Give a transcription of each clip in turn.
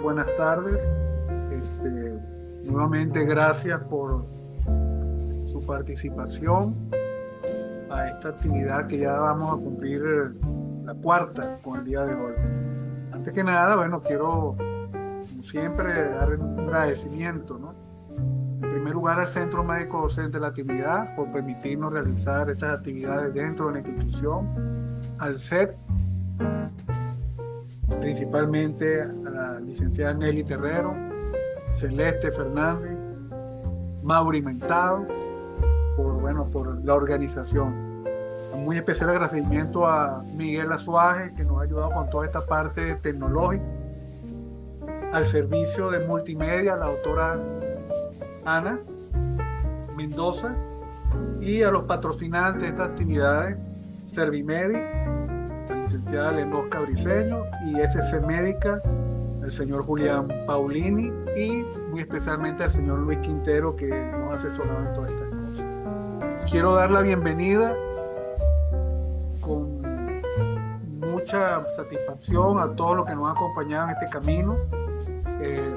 buenas tardes. Nuevamente gracias por su participación a esta actividad que ya vamos a cumplir la cuarta con el día de hoy. Antes que nada, bueno, quiero, como siempre, dar un agradecimiento, ¿no? En primer lugar, al Centro Médico Docente de la Actividad por permitirnos realizar estas actividades dentro de la institución, al CEP, principalmente a la licenciada Nelly Terrero, Celeste Fernández, Mauri Mentado, por la organización. Un muy especial agradecimiento a Miguel Azuaje, que nos ha ayudado con toda esta parte tecnológica, al servicio de multimedia, la doctora Ana Mendoza, y a los patrocinantes de estas actividades, Servimedi, la licenciada Lenosca Briceño, y SC Médica, el señor Julián Paulini, y muy especialmente al señor Luis Quintero, que nos ha asesorado en todas estas cosas. Quiero dar la bienvenida con mucha satisfacción a todos los que nos han acompañado en este camino.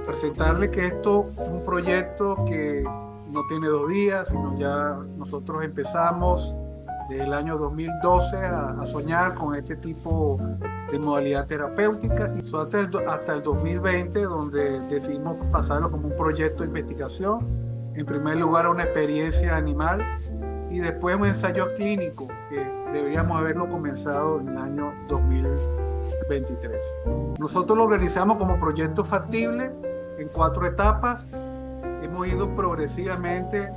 Presentarle que esto es un proyecto que no tiene 2 días, sino ya nosotros empezamos desde el año 2012 a soñar con este tipo de modalidad terapéutica, y fue hasta el 2020 donde decidimos pasarlo como un proyecto de investigación. En primer lugar, una experiencia animal y después un ensayo clínico que deberíamos haberlo comenzado en el año 2023. Nosotros lo organizamos como proyecto factible en 4 etapas. Hemos ido progresivamente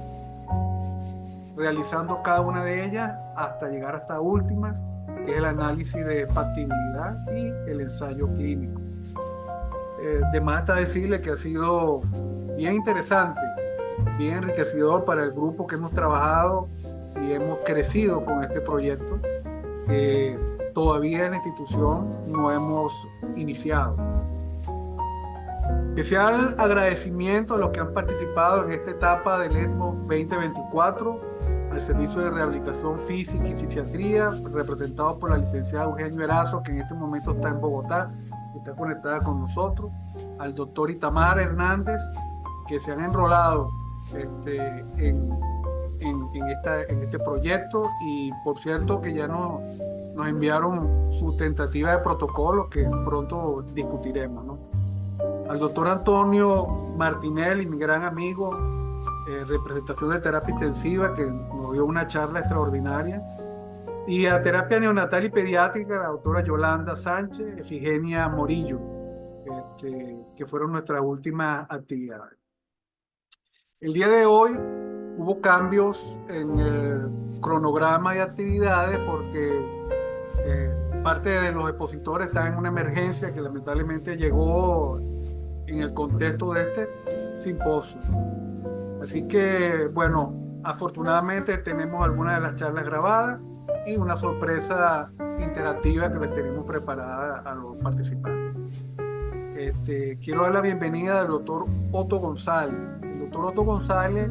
realizando cada una de ellas hasta llegar a esta última, que es el análisis de factibilidad y el ensayo clínico. De más está decirle que ha sido bien interesante, bien enriquecedor para el grupo que hemos trabajado y hemos crecido con este proyecto. Todavía en la institución no hemos iniciado. Especial agradecimiento a los que han participado en esta etapa del ESMO 2024, al Servicio de Rehabilitación Física y Fisiatría, representado por la licenciada Eugenia Erazo, que en este momento está en Bogotá, está conectada con nosotros, al doctor Itamar Hernández, que se han enrolado en este proyecto, y por cierto que ya nos enviaron su tentativa de protocolo que pronto discutiremos, ¿no? Al doctor Antonio Martinelli, mi gran amigo, representación de terapia intensiva, que nos dio una charla extraordinaria, y a terapia neonatal y pediátrica, la doctora Yolanda Sánchez, Efigenia Morillo, que fueron nuestras últimas actividades. El día de hoy hubo cambios en el cronograma de actividades porque parte de los expositores están en una emergencia que lamentablemente llegó en el contexto de este simposio. Así que, bueno, afortunadamente tenemos algunas de las charlas grabadas y una sorpresa interactiva que les tenemos preparada a los participantes. Quiero dar la bienvenida al doctor Otto González. El doctor Otto González,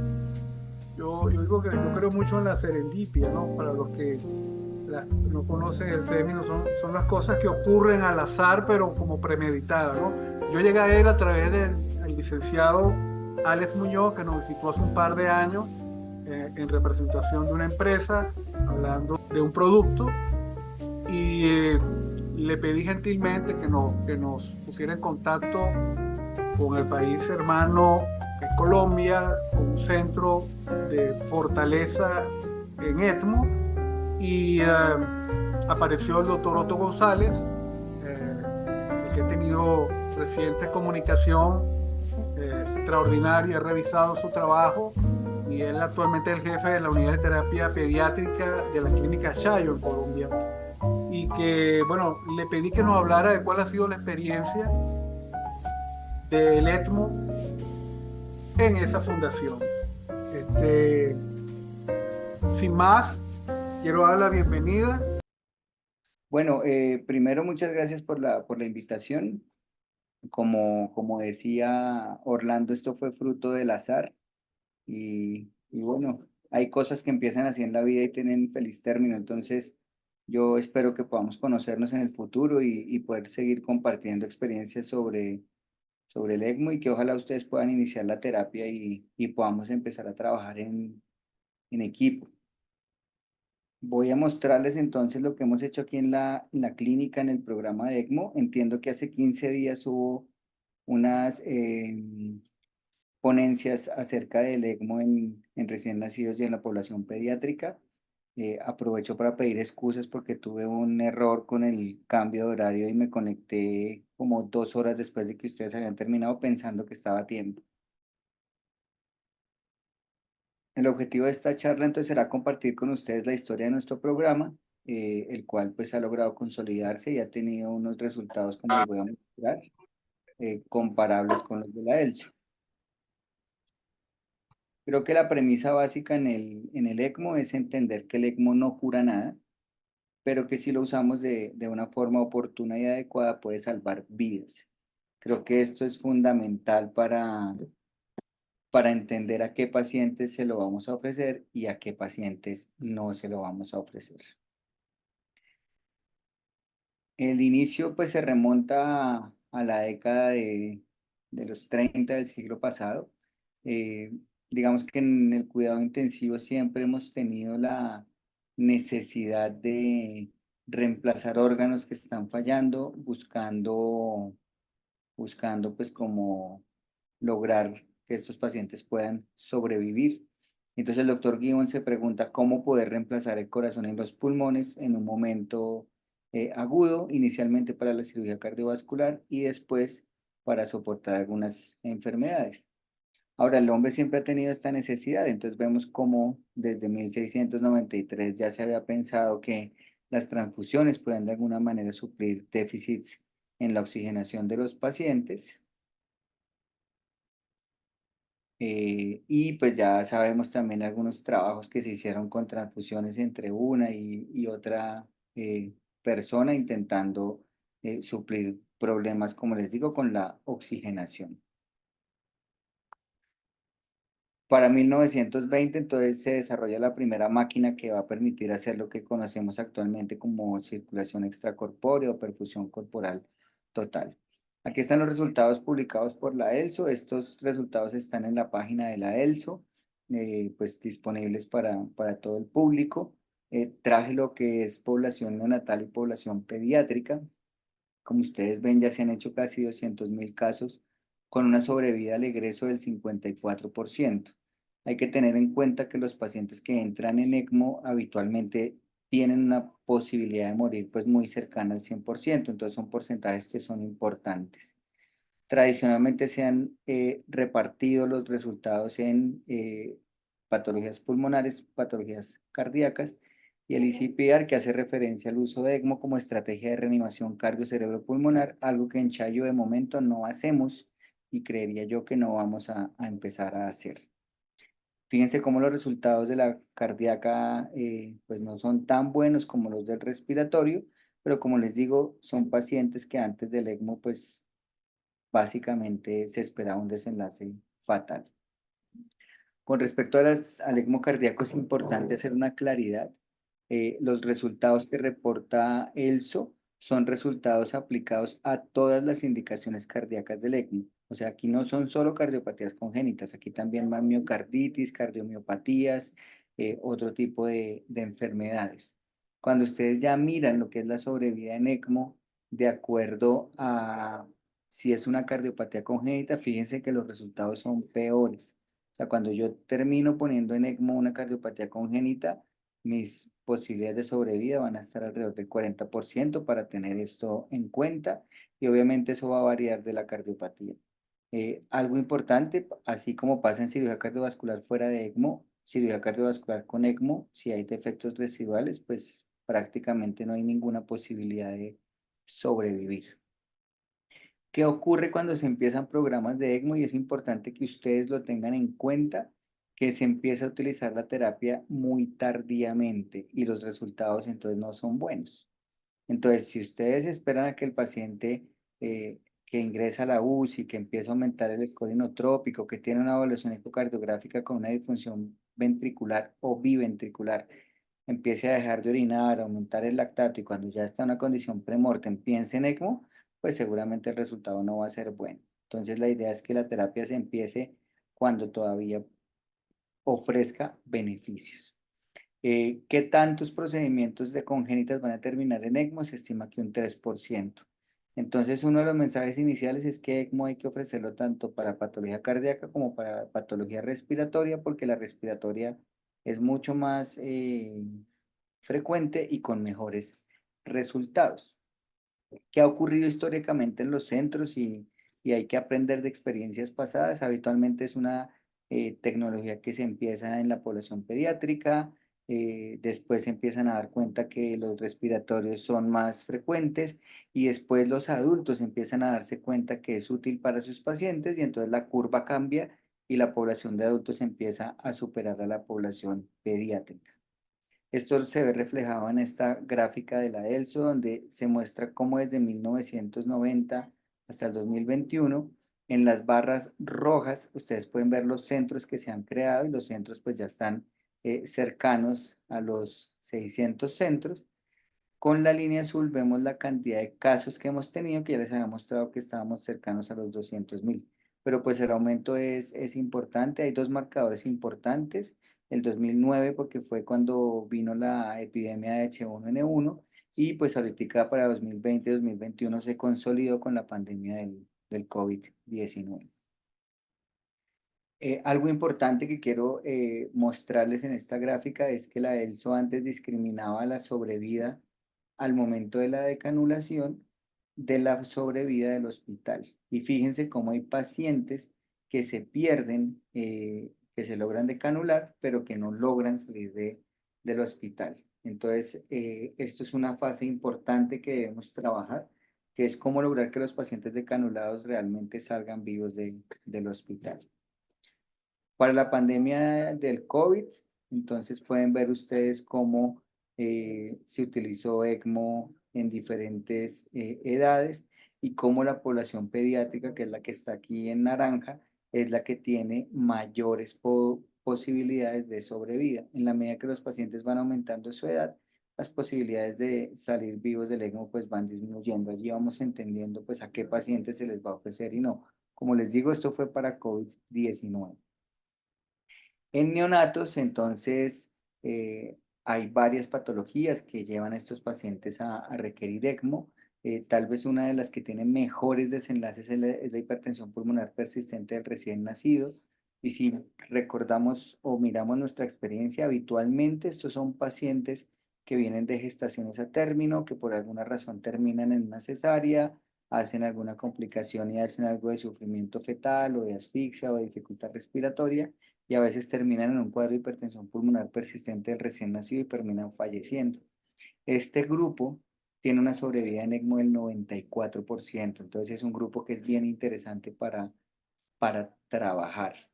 yo digo que yo creo mucho en la serendipia, ¿no? Para los que no conocen el término, son las cosas que ocurren al azar, pero como premeditadas, ¿no? Yo llegué a él a través del licenciado Alex Muñoz, que nos visitó hace un par de años en representación de una empresa, hablando de un producto, y le pedí gentilmente que nos pusiera en contacto con el país hermano, que es Colombia, con un centro de fortaleza en ETMO, y apareció el doctor Otto González, el que he tenido reciente comunicación extraordinaria, he revisado su trabajo, y él actualmente es el jefe de la unidad de terapia pediátrica de la clínica Chayo en Colombia, y que, bueno, le pedí que nos hablara de cuál ha sido la experiencia del ETMO en esa fundación. Sin más, quiero dar la bienvenida. Bueno, primero muchas gracias por la invitación. Como decía Orlando, esto fue fruto del azar y bueno, hay cosas que empiezan así en la vida y tienen feliz término. Entonces, yo espero que podamos conocernos en el futuro y poder seguir compartiendo experiencias sobre sobre el ECMO y que ojalá ustedes puedan iniciar la terapia y podamos empezar a trabajar en equipo. Voy a mostrarles entonces lo que hemos hecho aquí en la clínica, en el programa de ECMO. Entiendo que hace 15 días hubo unas ponencias acerca del ECMO en recién nacidos y en la población pediátrica. Aprovecho para pedir excusas porque tuve un error con el cambio de horario y me conecté como 2 horas después de que ustedes habían terminado pensando que estaba a tiempo. El objetivo de esta charla entonces será compartir con ustedes la historia de nuestro programa, el cual pues ha logrado consolidarse y ha tenido unos resultados, como les voy a mostrar, comparables con los de la ELSO. Creo que la premisa básica en el ECMO es entender que el ECMO no cura nada, pero que si lo usamos de una forma oportuna y adecuada puede salvar vidas. Creo que esto es fundamental para entender a qué pacientes se lo vamos a ofrecer y a qué pacientes no se lo vamos a ofrecer. El inicio pues se remonta a la década de los 30 del siglo pasado. Eh, digamos que en el cuidado intensivo siempre hemos tenido la necesidad de reemplazar órganos que están fallando, buscando pues como lograr que estos pacientes puedan sobrevivir. Entonces el doctor Gibbon se pregunta cómo poder reemplazar el corazón en los pulmones en un momento agudo, inicialmente para la cirugía cardiovascular y después para soportar algunas enfermedades. Ahora, el hombre siempre ha tenido esta necesidad, entonces vemos cómo desde 1693 ya se había pensado que las transfusiones pueden de alguna manera suplir déficits en la oxigenación de los pacientes. Y pues ya sabemos también algunos trabajos que se hicieron con transfusiones entre una y otra persona intentando suplir problemas, como les digo, con la oxigenación. Para 1920 entonces se desarrolla la primera máquina que va a permitir hacer lo que conocemos actualmente como circulación extracorpórea o perfusión corporal total. Aquí están los resultados publicados por la ELSO. Estos resultados están en la página de la ELSO, pues disponibles para todo el público. Traje lo que es población neonatal y población pediátrica. Como ustedes ven, ya se han hecho casi 200.000 casos con una sobrevida al egreso del 54%. Hay que tener en cuenta que los pacientes que entran en ECMO habitualmente tienen una posibilidad de morir pues muy cercana al 100%, entonces son porcentajes que son importantes. Tradicionalmente se han repartido los resultados en patologías pulmonares, patologías cardíacas y el ICPR, que hace referencia al uso de ECMO como estrategia de reanimación cardio-cerebro-pulmonar, algo que en Chayo de momento no hacemos y creería yo que no vamos a empezar a hacer. Fíjense cómo los resultados de la cardíaca pues no son tan buenos como los del respiratorio, pero como les digo, son pacientes que antes del ECMO pues básicamente se esperaba un desenlace fatal. Con respecto al ECMO cardíaco es importante hacer una claridad. Los resultados que reporta ELSO son resultados aplicados a todas las indicaciones cardíacas del ECMO. O sea, aquí no son solo cardiopatías congénitas, aquí también van miocarditis, cardiomiopatías, otro tipo de enfermedades. Cuando ustedes ya miran lo que es la sobrevida en ECMO, de acuerdo a si es una cardiopatía congénita, fíjense que los resultados son peores. O sea, cuando yo termino poniendo en ECMO una cardiopatía congénita, mis posibilidades de sobrevida van a estar alrededor del 40% para tener esto en cuenta y obviamente eso va a variar de la cardiopatía. Algo importante, así como pasa en cirugía cardiovascular fuera de ECMO, cirugía cardiovascular con ECMO, si hay defectos residuales, pues prácticamente no hay ninguna posibilidad de sobrevivir. ¿Qué ocurre cuando se empiezan programas de ECMO? Y es importante que ustedes lo tengan en cuenta, que se empieza a utilizar la terapia muy tardíamente y los resultados entonces no son buenos. Entonces, si ustedes esperan a que el paciente que ingresa a la UCI, que empieza a aumentar el score inotrópico, que tiene una evaluación ecocardiográfica con una disfunción ventricular o biventricular, empiece a dejar de orinar, a aumentar el lactato y cuando ya está en una condición premortem piense en ECMO, pues seguramente el resultado no va a ser bueno. Entonces la idea es que la terapia se empiece cuando todavía ofrezca beneficios. ¿Qué tantos procedimientos de congénitas van a terminar en ECMO? Se estima que un 3%. Entonces, uno de los mensajes iniciales es que ECMO hay que ofrecerlo tanto para patología cardíaca como para patología respiratoria, porque la respiratoria es mucho más frecuente y con mejores resultados. ¿Qué ha ocurrido históricamente en los centros y hay que aprender de experiencias pasadas? Habitualmente es una tecnología que se empieza en la población pediátrica, después se empiezan a dar cuenta que los respiratorios son más frecuentes y después los adultos empiezan a darse cuenta que es útil para sus pacientes y entonces la curva cambia y la población de adultos empieza a superar a la población pediátrica. Esto se ve reflejado en esta gráfica de la ELSO, donde se muestra cómo desde 1990 hasta el 2021, en las barras rojas, ustedes pueden ver los centros que se han creado y los centros pues ya están cercanos a los 600 centros. Con la línea azul vemos la cantidad de casos que hemos tenido, que ya les había mostrado que estábamos cercanos a los 200.000. Pero pues el aumento es importante. Hay dos marcadores importantes. El 2009 porque fue cuando vino la epidemia de H1N1 y pues ahorita para 2020-2021 se consolidó con la pandemia del COVID-19. Algo importante que quiero mostrarles en esta gráfica es que la ELSO antes discriminaba la sobrevida al momento de la decanulación de la sobrevida del hospital. Y fíjense cómo hay pacientes que se pierden, que se logran decanular, pero que no logran salir del hospital. Entonces, esto es una fase importante que debemos trabajar, que es cómo lograr que los pacientes decanulados realmente salgan vivos del hospital. Para la pandemia del COVID, entonces pueden ver ustedes cómo se utilizó ECMO en diferentes edades y cómo la población pediátrica, que es la que está aquí en naranja, es la que tiene mayores posibilidades de sobrevida. En la medida que los pacientes van aumentando su edad, las posibilidades de salir vivos del ECMO pues van disminuyendo. Allí vamos entendiendo pues a qué pacientes se les va a ofrecer y no. Como les digo, esto fue para COVID-19. En neonatos, entonces, hay varias patologías que llevan a estos pacientes a requerir ECMO. Tal vez una de las que tiene mejores desenlaces es la hipertensión pulmonar persistente del recién nacido. Y si recordamos o miramos nuestra experiencia, habitualmente estos son pacientes que vienen de gestaciones a término, que por alguna razón terminan en una cesárea, hacen alguna complicación y hacen algo de sufrimiento fetal o de asfixia o de dificultad respiratoria y a veces terminan en un cuadro de hipertensión pulmonar persistente del recién nacido y terminan falleciendo. Este grupo tiene una sobrevida en ECMO del 94%, entonces es un grupo que es bien interesante para trabajar.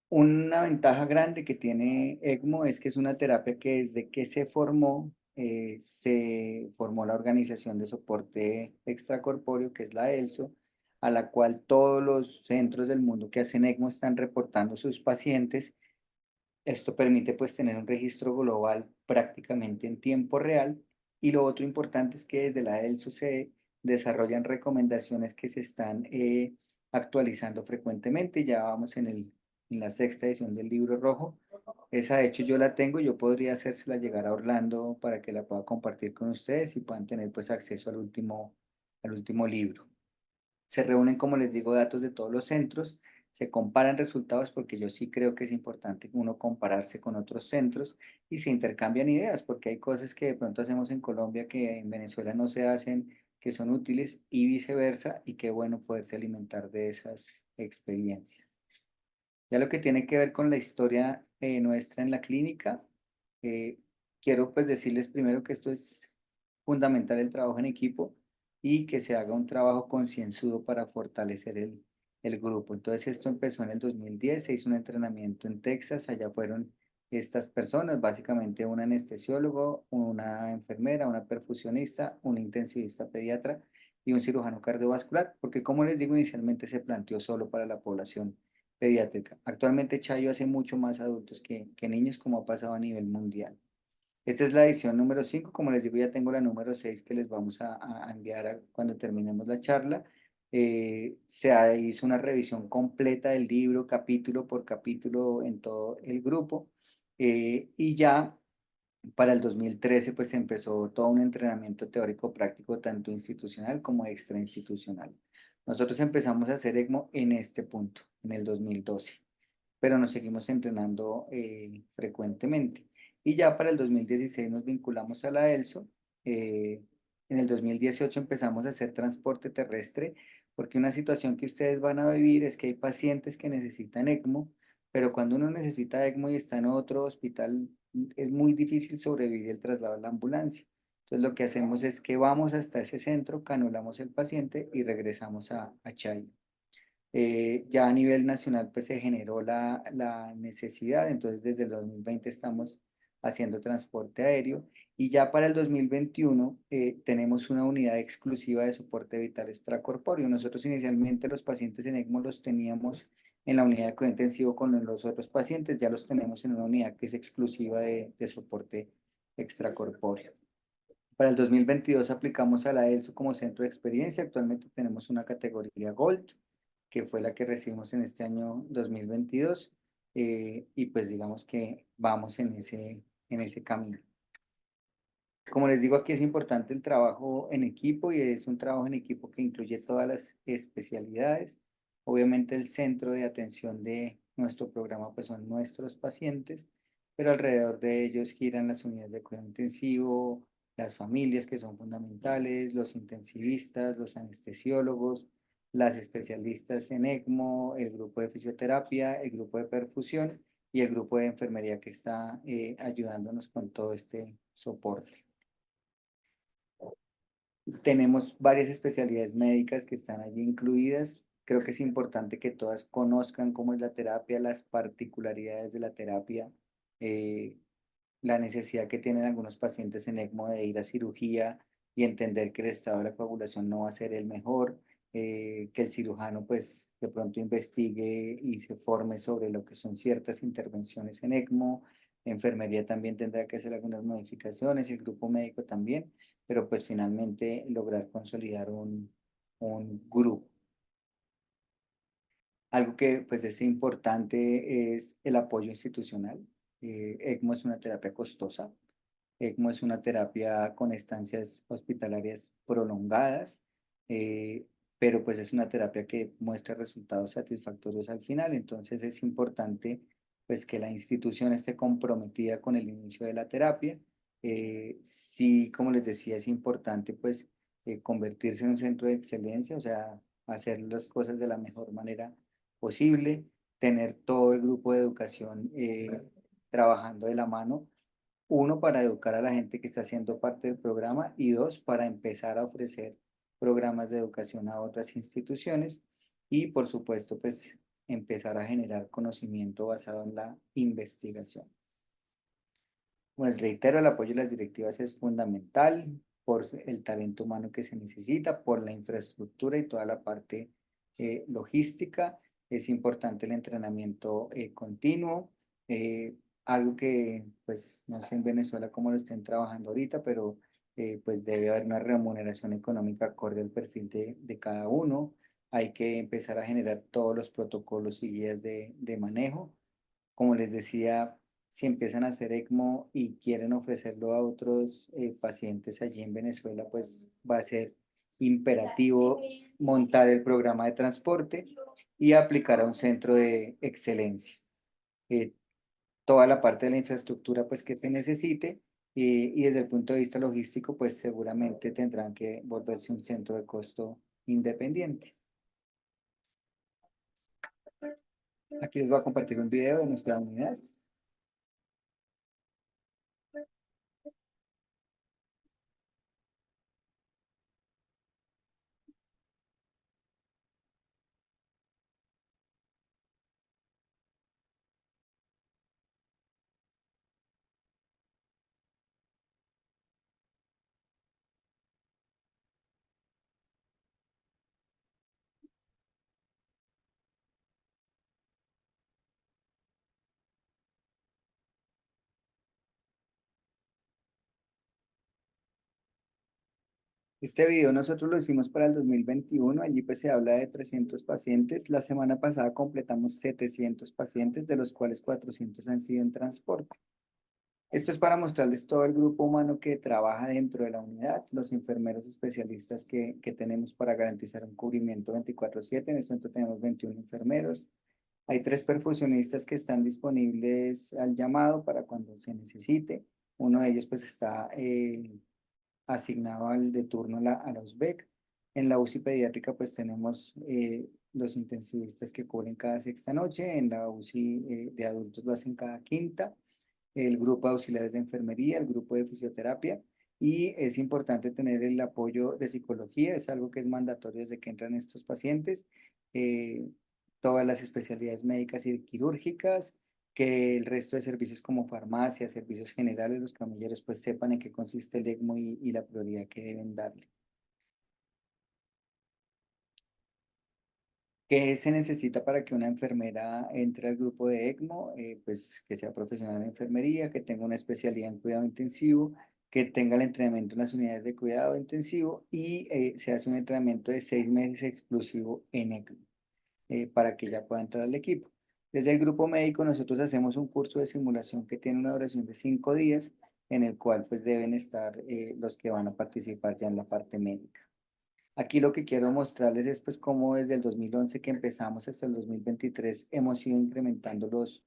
Una ventaja grande que tiene ECMO es que es una terapia que desde que se formó la Organización de Soporte Extracorpóreo, que es la ELSO, a la cual todos los centros del mundo que hacen ECMO están reportando sus pacientes. Esto permite pues tener un registro global prácticamente en tiempo real. Y lo otro importante es que desde la ELSO se desarrollan recomendaciones que se están actualizando frecuentemente. Ya vamos en la sexta edición del libro rojo. Esa de hecho yo la tengo, yo podría hacérsela llegar a Orlando para que la pueda compartir con ustedes y puedan tener pues acceso al último libro. Se reúnen, como les digo, datos de todos los centros, se comparan resultados porque yo sí creo que es importante uno compararse con otros centros y se intercambian ideas porque hay cosas que de pronto hacemos en Colombia que en Venezuela no se hacen, que son útiles y viceversa y qué bueno poderse alimentar de esas experiencias. Ya lo que tiene que ver con la historia nuestra en la clínica, eh, quiero pues decirles primero que esto es fundamental el trabajo en equipo y que se haga un trabajo concienzudo para fortalecer el grupo. Entonces esto empezó en el 2010, se hizo un entrenamiento en Texas, allá fueron estas personas, básicamente un anestesiólogo, una enfermera, una perfusionista, un intensivista pediatra y un cirujano cardiovascular, porque como les digo, inicialmente se planteó solo para la población pediátrica. Actualmente Chayo hace mucho más adultos que niños, como ha pasado a nivel mundial. Esta es la edición número 5. Como les digo, ya tengo la número 6 que les vamos a enviar cuando terminemos la charla. Hizo una revisión completa del libro, capítulo por capítulo en todo el grupo. Y ya para el 2013 pues empezó todo un entrenamiento teórico práctico tanto institucional como extrainstitucional. Nosotros empezamos a hacer ECMO en este punto, en el 2012, pero nos seguimos entrenando frecuentemente. Y ya para el 2016 nos vinculamos a la ELSO. En el 2018 empezamos a hacer transporte terrestre, porque una situación que ustedes van a vivir es que hay pacientes que necesitan ECMO, pero cuando uno necesita ECMO y está en otro hospital, es muy difícil sobrevivir el traslado a la ambulancia. Entonces lo que hacemos es que vamos hasta ese centro, canulamos el paciente y regresamos a Chai. Ya a nivel nacional pues se generó la necesidad, entonces desde el 2020 estamos haciendo transporte aéreo y ya para el 2021 tenemos una unidad exclusiva de soporte vital extracorpóreo. Nosotros inicialmente los pacientes en ECMO los teníamos en la unidad de cuidado intensivo con los otros pacientes, ya los tenemos en una unidad que es exclusiva de soporte extracorpóreo. Para el 2022 aplicamos a la ELSO como centro de experiencia. Actualmente tenemos una categoría Gold, que fue la que recibimos en este año 2022. Y pues digamos que vamos en ese camino. Como les digo, aquí es importante el trabajo en equipo y es un trabajo en equipo que incluye todas las especialidades. Obviamente el centro de atención de nuestro programa pues son nuestros pacientes, pero alrededor de ellos giran las unidades de cuidado intensivo, las familias que son fundamentales, los intensivistas, los anestesiólogos, las especialistas en ECMO, el grupo de fisioterapia, el grupo de perfusión y el grupo de enfermería que está ayudándonos con todo este soporte. Tenemos varias especialidades médicas que están allí incluidas. Creo que es importante que todas conozcan cómo es la terapia, las particularidades de la terapia, eh, la necesidad que tienen algunos pacientes en ECMO de ir a cirugía y entender que el estado de la coagulación no va a ser el mejor, que el cirujano pues de pronto investigue y se forme sobre lo que son ciertas intervenciones en ECMO. Enfermería también tendrá que hacer algunas modificaciones, el grupo médico también, pero pues finalmente lograr consolidar un grupo. Algo que pues es importante es el apoyo institucional. ECMO es una terapia costosa. ECMO es una terapia con estancias hospitalarias prolongadas, eh, pero pues es una terapia que muestra resultados satisfactorios al final. Entonces es importante pues que la institución esté comprometida con el inicio de la terapia. Sí, como les decía, es importante pues convertirse en un centro de excelencia, o sea, hacer las cosas de la mejor manera posible, tener todo el grupo de educación trabajando de la mano, uno, para educar a la gente que está haciendo parte del programa y dos, para empezar a ofrecer programas de educación a otras instituciones y, por supuesto, pues empezar a generar conocimiento basado en la investigación. Pues reitero, el apoyo de las directivas es fundamental por el talento humano que se necesita, por la infraestructura y toda la parte logística. Es importante el entrenamiento continuo, eh, algo que pues no sé en Venezuela cómo lo estén trabajando ahorita, pero pues debe haber una remuneración económica acorde al perfil de cada uno. Hay que empezar a generar todos los protocolos y guías de manejo. Como les decía, si empiezan a hacer ECMO y quieren ofrecerlo a otros pacientes allí en Venezuela, pues va a ser imperativo montar el programa de transporte y aplicar a un centro de excelencia. Eh, Toda la parte de la infraestructura pues que se necesite y desde el punto de vista logístico pues seguramente tendrán que volverse un centro de costo independiente. Aquí les voy a compartir un video de nuestra unidad. Este video nosotros lo hicimos para el 2021, allí pues se habla de 300 pacientes. La semana pasada completamos 700 pacientes, de los cuales 400 han sido en transporte. Esto es para mostrarles todo el grupo humano que trabaja dentro de la unidad, los enfermeros especialistas que tenemos para garantizar un cubrimiento 24/7. En este momento tenemos 21 enfermeros. Hay 3 perfusionistas que están disponibles al llamado para cuando se necesite. Uno de ellos pues está asignado al de turno a los BEC. En la UCI pediátrica pues tenemos los intensivistas que cubren cada sexta noche. En la UCI de adultos lo hacen cada quinta. El grupo de auxiliares de enfermería, el grupo de fisioterapia. Y es importante tener el apoyo de psicología, es algo que es mandatorio desde que entran estos pacientes. Eh, Todas las especialidades médicas y quirúrgicas, que el resto de servicios como farmacia, servicios generales, los camilleros, pues sepan en qué consiste el ECMO y la prioridad que deben darle. ¿Qué se necesita para que una enfermera entre al grupo de ECMO? Pues que sea profesional en enfermería, que tenga una especialidad en cuidado intensivo, que tenga el entrenamiento en las unidades de cuidado intensivo y se hace un entrenamiento de 6 meses exclusivo en ECMO para que ya pueda entrar al equipo. Desde el grupo médico nosotros hacemos un curso de simulación que tiene una duración de 5 días, en el cual pues deben estar los que van a participar ya en la parte médica. Aquí lo que quiero mostrarles es pues cómo desde el 2011 que empezamos hasta el 2023 hemos ido incrementando los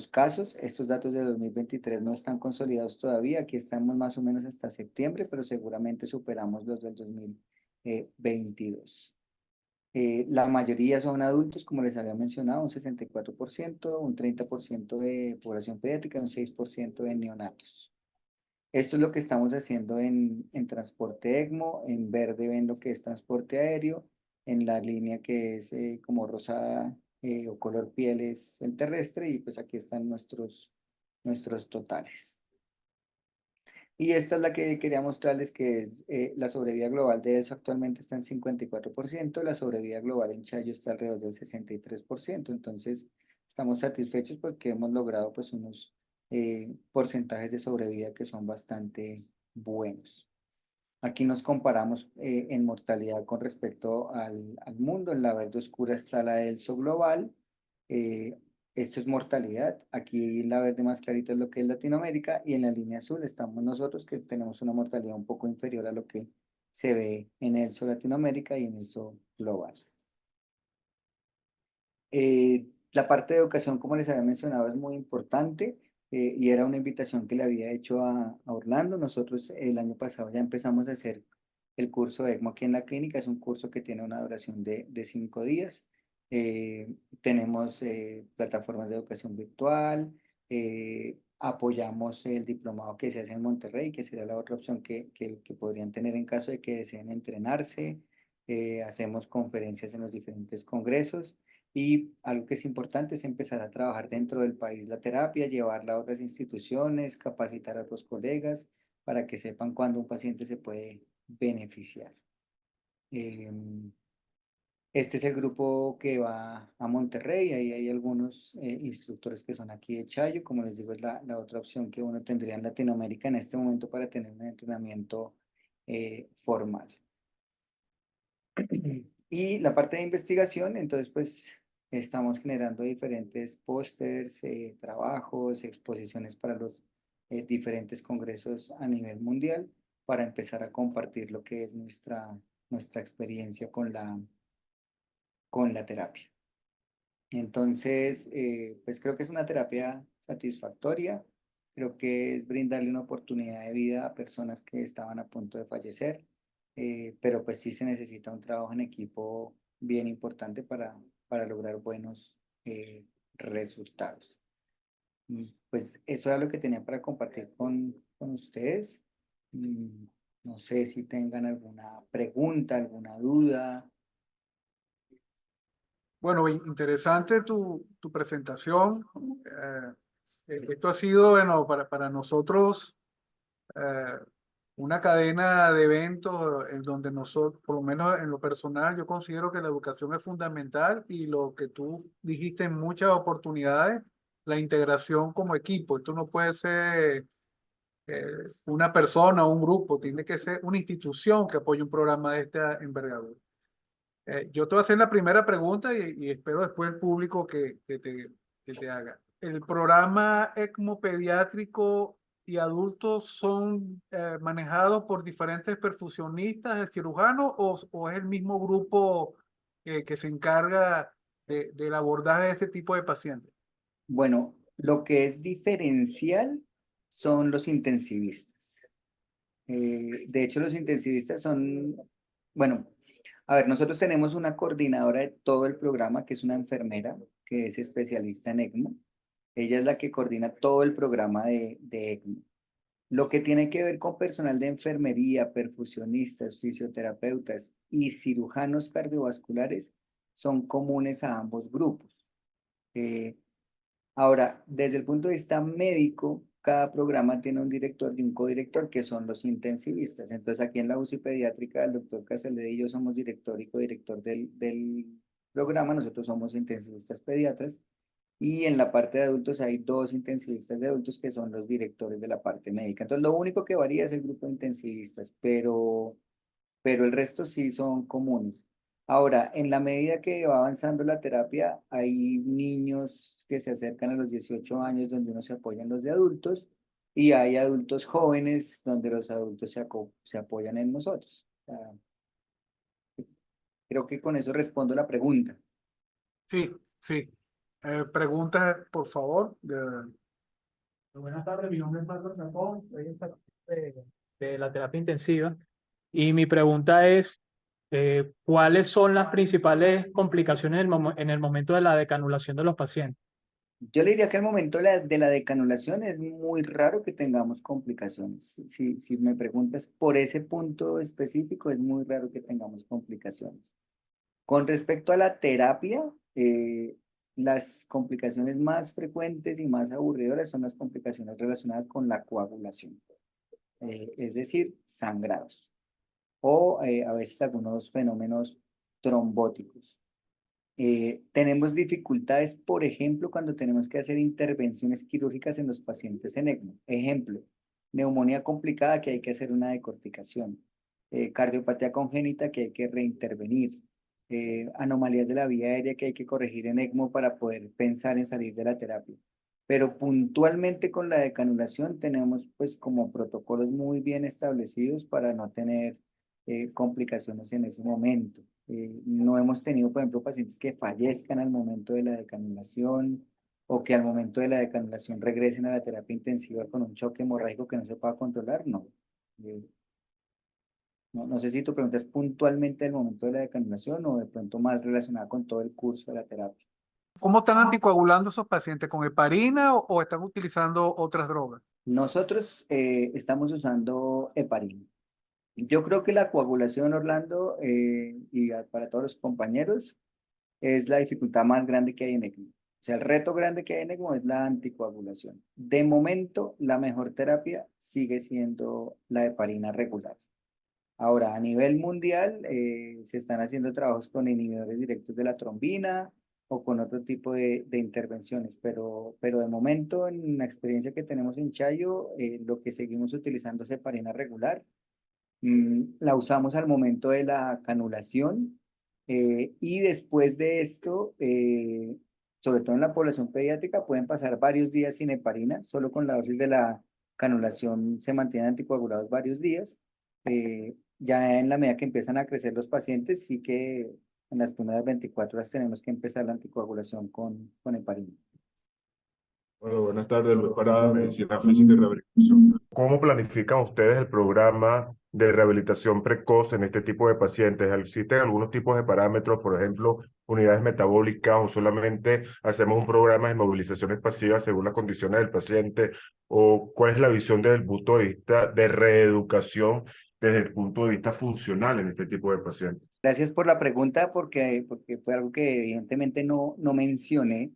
casos. Estos datos de 2023 no están consolidados todavía. Aquí estamos más o menos hasta septiembre, pero seguramente superamos los del 2022. La mayoría son adultos, como les había mencionado, un 64%, un 30% de población pediátrica, un 6% de neonatos. Esto es lo que estamos haciendo en transporte ECMO. En verde ven lo que es transporte aéreo, en la línea que es como rosada o color piel es el terrestre, y pues aquí están nuestros totales. Y esta es la que quería mostrarles, que es la sobrevida global de eso actualmente está en 54%, la sobrevida global en Chayo está alrededor del 63%. Entonces estamos satisfechos porque hemos logrado pues unos porcentajes de sobrevida que son bastante buenos. Aquí nos comparamos en mortalidad con respecto al mundo. En la verde oscura está la ELSO global. eh, Esto es mortalidad. Aquí la verde más clarita es lo que es Latinoamérica, y en la línea azul estamos nosotros, que tenemos una mortalidad un poco inferior a lo que se ve en ELSO Latinoamérica y en ELSO global. La parte de educación, como les había mencionado, es muy importante, y era una invitación que le había hecho a Orlando. Nosotros el año pasado ya empezamos a hacer el curso de ECMO aquí en la clínica. Es un curso que tiene una duración de 5 días. Tenemos plataformas de educación virtual, apoyamos el diplomado que se hace en Monterrey, que sería la otra opción que podrían tener en caso de que deseen entrenarse. Hacemos conferencias en los diferentes congresos. Y algo que es importante es empezar a trabajar dentro del país la terapia, llevarla a otras instituciones, capacitar a otros colegas para que sepan cuándo un paciente se puede beneficiar. Em, este es el grupo que va a Monterrey. Ahí hay algunos instructores que son aquí de Chayo. Como les digo, es la otra opción que uno tendría en Latinoamérica en este momento para tener un entrenamiento formal. Y la parte de investigación, entonces pues estamos generando diferentes pósters, trabajos, exposiciones para los diferentes congresos a nivel mundial, para empezar a compartir lo que es nuestra experiencia con la terapia. Entonces, pues creo que es una terapia satisfactoria. Creo que es brindarle una oportunidad de vida a personas que estaban a punto de fallecer, pero pues sí se necesita un trabajo en equipo bien importante para lograr buenos resultados. Pues eso era lo que tenía para compartir con ustedes. Mm, No sé si tengan alguna pregunta, alguna duda. Bueno, interesante tu presentación. Esto ha sido, bueno, para nosotros eh, una cadena de eventos en donde nosotros, por lo menos en lo personal, yo considero que la educación es fundamental, y lo que tú dijiste en muchas oportunidades, la integración como equipo. Esto no puede ser una persona o un grupo, tiene que ser una institución que apoye un programa de esta envergadura. Yo te voy a hacer la primera pregunta y espero después el público que te haga. ¿El programa ECMO pediátrico y adultos son manejados por diferentes perfusionistas, de cirujanos, o es el mismo grupo que se encarga del abordaje de este tipo de pacientes? Bueno, lo que es diferencial son los intensivistas. De hecho, los intensivistas son, bueno, a ver, nosotros tenemos una coordinadora de todo el programa, que es una enfermera, que es especialista en ECMO. Ella es la que coordina todo el programa de ECMO. Lo que tiene que ver con personal de enfermería, perfusionistas, fisioterapeutas y cirujanos cardiovasculares son comunes a ambos grupos. Eh, Ahora, desde el punto de vista médico, cada programa tiene un director y un codirector que son los intensivistas. Entonces, aquí en la UCI pediátrica, el doctor Caselede y yo somos director y codirector del programa. Nosotros somos intensivistas pediatras. Y en la parte de adultos hay dos intensivistas de adultos que son los directores de la parte médica. Entonces, lo único que varía es el grupo de intensivistas, pero el resto sí son comunes. Ahora, en la medida que va avanzando la terapia, hay niños que se acercan a los 18 años donde uno se apoya en los de adultos y hay adultos jóvenes donde los adultos se apoyan en nosotros. O sea, creo que con eso respondo la pregunta. Sí, sí. Preguntas, por favor. Buenas tardes, mi nombre es Marcos Chacón, soy enfermero de la terapia intensiva y mi pregunta es, ¿cuáles son las principales complicaciones en el momento de la decanulación de los pacientes? Yo le diría que al momento de la decanulación es muy raro que tengamos complicaciones. Si me preguntas por ese punto específico, es muy raro que tengamos complicaciones. Con respecto a la terapia, las complicaciones más frecuentes y más aburridoras son las complicaciones relacionadas con la coagulación, es decir, sangrados o a veces algunos fenómenos trombóticos. Tenemos dificultades, por ejemplo, cuando tenemos que hacer intervenciones quirúrgicas en los pacientes en ECMO. Ejemplo, neumonía complicada que hay que hacer una decorticación, cardiopatía congénita que hay que reintervenir, anomalías de la vía aérea que hay que corregir en ECMO para poder pensar en salir de la terapia. Pero puntualmente con la decanulación tenemos pues como protocolos muy bien establecidos para no tener complicaciones en ese momento. No hemos tenido, por ejemplo, pacientes que fallezcan al momento de la decanulación o que al momento de la decanulación regresen a la terapia intensiva con un choque hemorrágico que no se pueda controlar, no. Eh, no sé si tu pregunta es puntualmente el momento de la decanulación o de pronto más relacionada con todo el curso de la terapia. ¿Cómo están anticoagulando esos pacientes? ¿Con heparina o están utilizando otras drogas? Nosotros estamos usando heparina. Yo creo que la coagulación, Orlando, para todos los compañeros, es la dificultad más grande que hay en ECMO. O sea, el reto grande que hay en ECMO es la anticoagulación. De momento, la mejor terapia sigue siendo la heparina regular. Ahora, a nivel mundial, se están haciendo trabajos con inhibidores directos de la trombina o con otro tipo de intervenciones, pero de momento, en la experiencia que tenemos en Chayo, lo que seguimos utilizando es heparina regular. La usamos al momento de la canulación y después de esto, sobre todo en la población pediátrica, pueden pasar varios días sin heparina, solo con la dosis de la canulación se mantienen anticoagulados varios días. Ya en la medida que empiezan a crecer los pacientes, sí que en las primeras 24 horas tenemos que empezar la anticoagulación con heparina. Bueno, buenas tardes, Luis Parada, Medicina Física y Rehabilitación. ¿Cómo planifican ustedes el programa de rehabilitación precoz en este tipo de pacientes? ¿Existen algunos tipos de parámetros, por ejemplo, unidades metabólicas, o solamente hacemos un programa de movilizaciones pasivas según las condiciones del paciente? ¿O cuál es la visión desde el punto de vista de reeducación, desde el punto de vista funcional en este tipo de pacientes? Gracias por la pregunta porque fue algo que evidentemente no mencioné.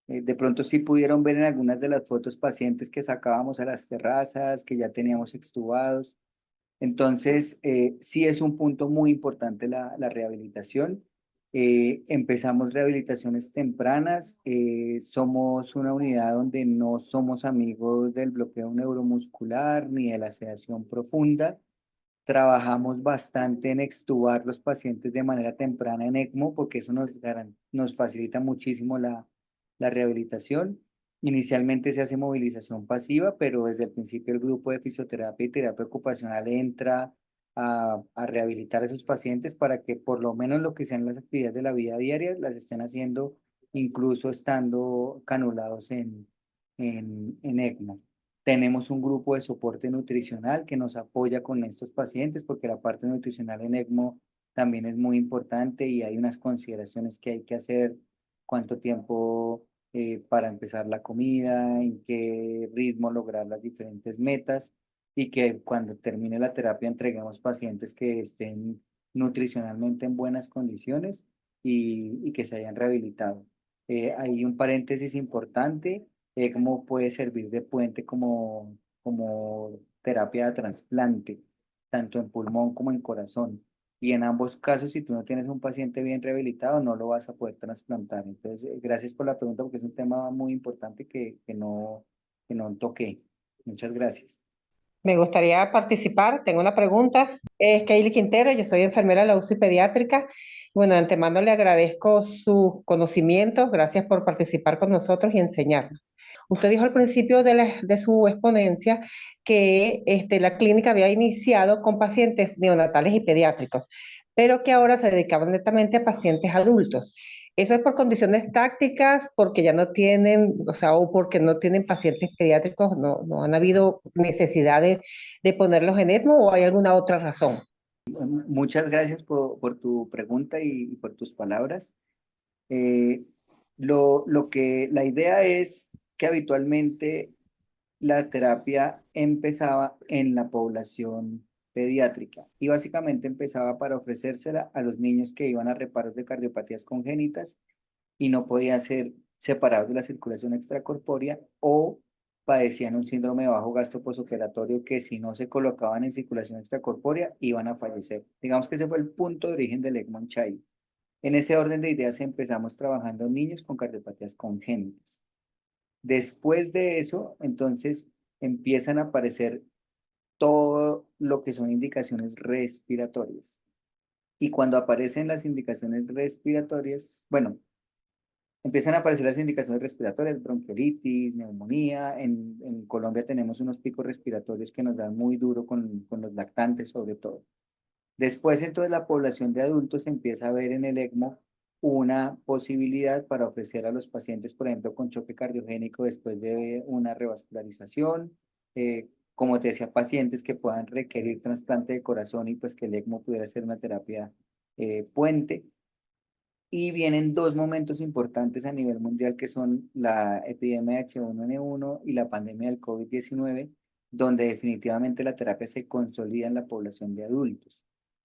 De pronto sí pudieron ver en algunas de las fotos pacientes que sacábamos a las terrazas, que ya teníamos extubados. Entonces, sí es un punto muy importante la rehabilitación. Empezamos rehabilitaciones tempranas. Somos una unidad donde no somos amigos del bloqueo neuromuscular ni de la sedación profunda. Trabajamos bastante en extubar los pacientes de manera temprana en ECMO porque eso nos facilita muchísimo la rehabilitación. Inicialmente se hace movilización pasiva, pero desde el principio el grupo de fisioterapia y terapia ocupacional entra a rehabilitar a esos pacientes para que por lo menos lo que sean las actividades de la vida diaria las estén haciendo incluso estando canulados en ECMO. Tenemos un grupo de soporte nutricional que nos apoya con estos pacientes porque la parte nutricional en ECMO también es muy importante y hay unas consideraciones que hay que hacer, cuánto tiempo para empezar la comida, en qué ritmo lograr las diferentes metas y que cuando termine la terapia entreguemos pacientes que estén nutricionalmente en buenas condiciones y que se hayan rehabilitado. Hay un paréntesis importante, cómo puede servir de puente como terapia de trasplante, tanto en pulmón como en corazón. Y en ambos casos, si tú no tienes un paciente bien rehabilitado, no lo vas a poder trasplantar. Entonces, gracias por la pregunta porque es un tema muy importante que no toqué. Muchas gracias. Me gustaría participar. Tengo una pregunta. Es Kaylee Quintero, yo soy enfermera de la UCI pediátrica. Bueno, de antemano le agradezco sus conocimientos. Gracias por participar con nosotros y enseñarnos. Usted dijo al principio de su exponencia que la clínica había iniciado con pacientes neonatales y pediátricos, pero que ahora se dedicaban netamente a pacientes adultos. Eso es por condiciones tácticas, porque ya no tienen, o sea, o porque no tienen pacientes pediátricos, no han habido necesidad de ponerlos en ESMO o hay alguna otra razón. Muchas gracias por tu pregunta y por tus palabras. Eh, la idea es que habitualmente la terapia empezaba en la población pediátrica y básicamente empezaba para ofrecérsela a los niños que iban a reparos de cardiopatías congénitas y no podían ser separados de la circulación extracorpórea o padecían un síndrome de bajo gasto posoperatorio que si no se colocaban en circulación extracorpórea iban a fallecer. Digamos que ese fue el punto de origen del ECMO en Chile. En ese orden de ideas empezamos trabajando en niños con cardiopatías congénitas. Después de eso, entonces empiezan a aparecer todo lo que son indicaciones respiratorias. Y cuando aparecen las indicaciones respiratorias, bueno, empiezan a aparecer las indicaciones respiratorias, bronquiolitis, neumonía. En Colombia tenemos unos picos respiratorios que nos dan muy duro con los lactantes sobre todo. Después, entonces, la población de adultos empieza a ver en el ECMO una posibilidad para ofrecer a los pacientes, por ejemplo, con choque cardiogénico después de una revascularización, como te decía, pacientes que puedan requerir trasplante de corazón y pues que el ECMO pudiera ser una terapia puente. Y vienen dos momentos importantes a nivel mundial que son la epidemia de H1N1 y la pandemia del COVID-19, donde definitivamente la terapia se consolida en la población de adultos.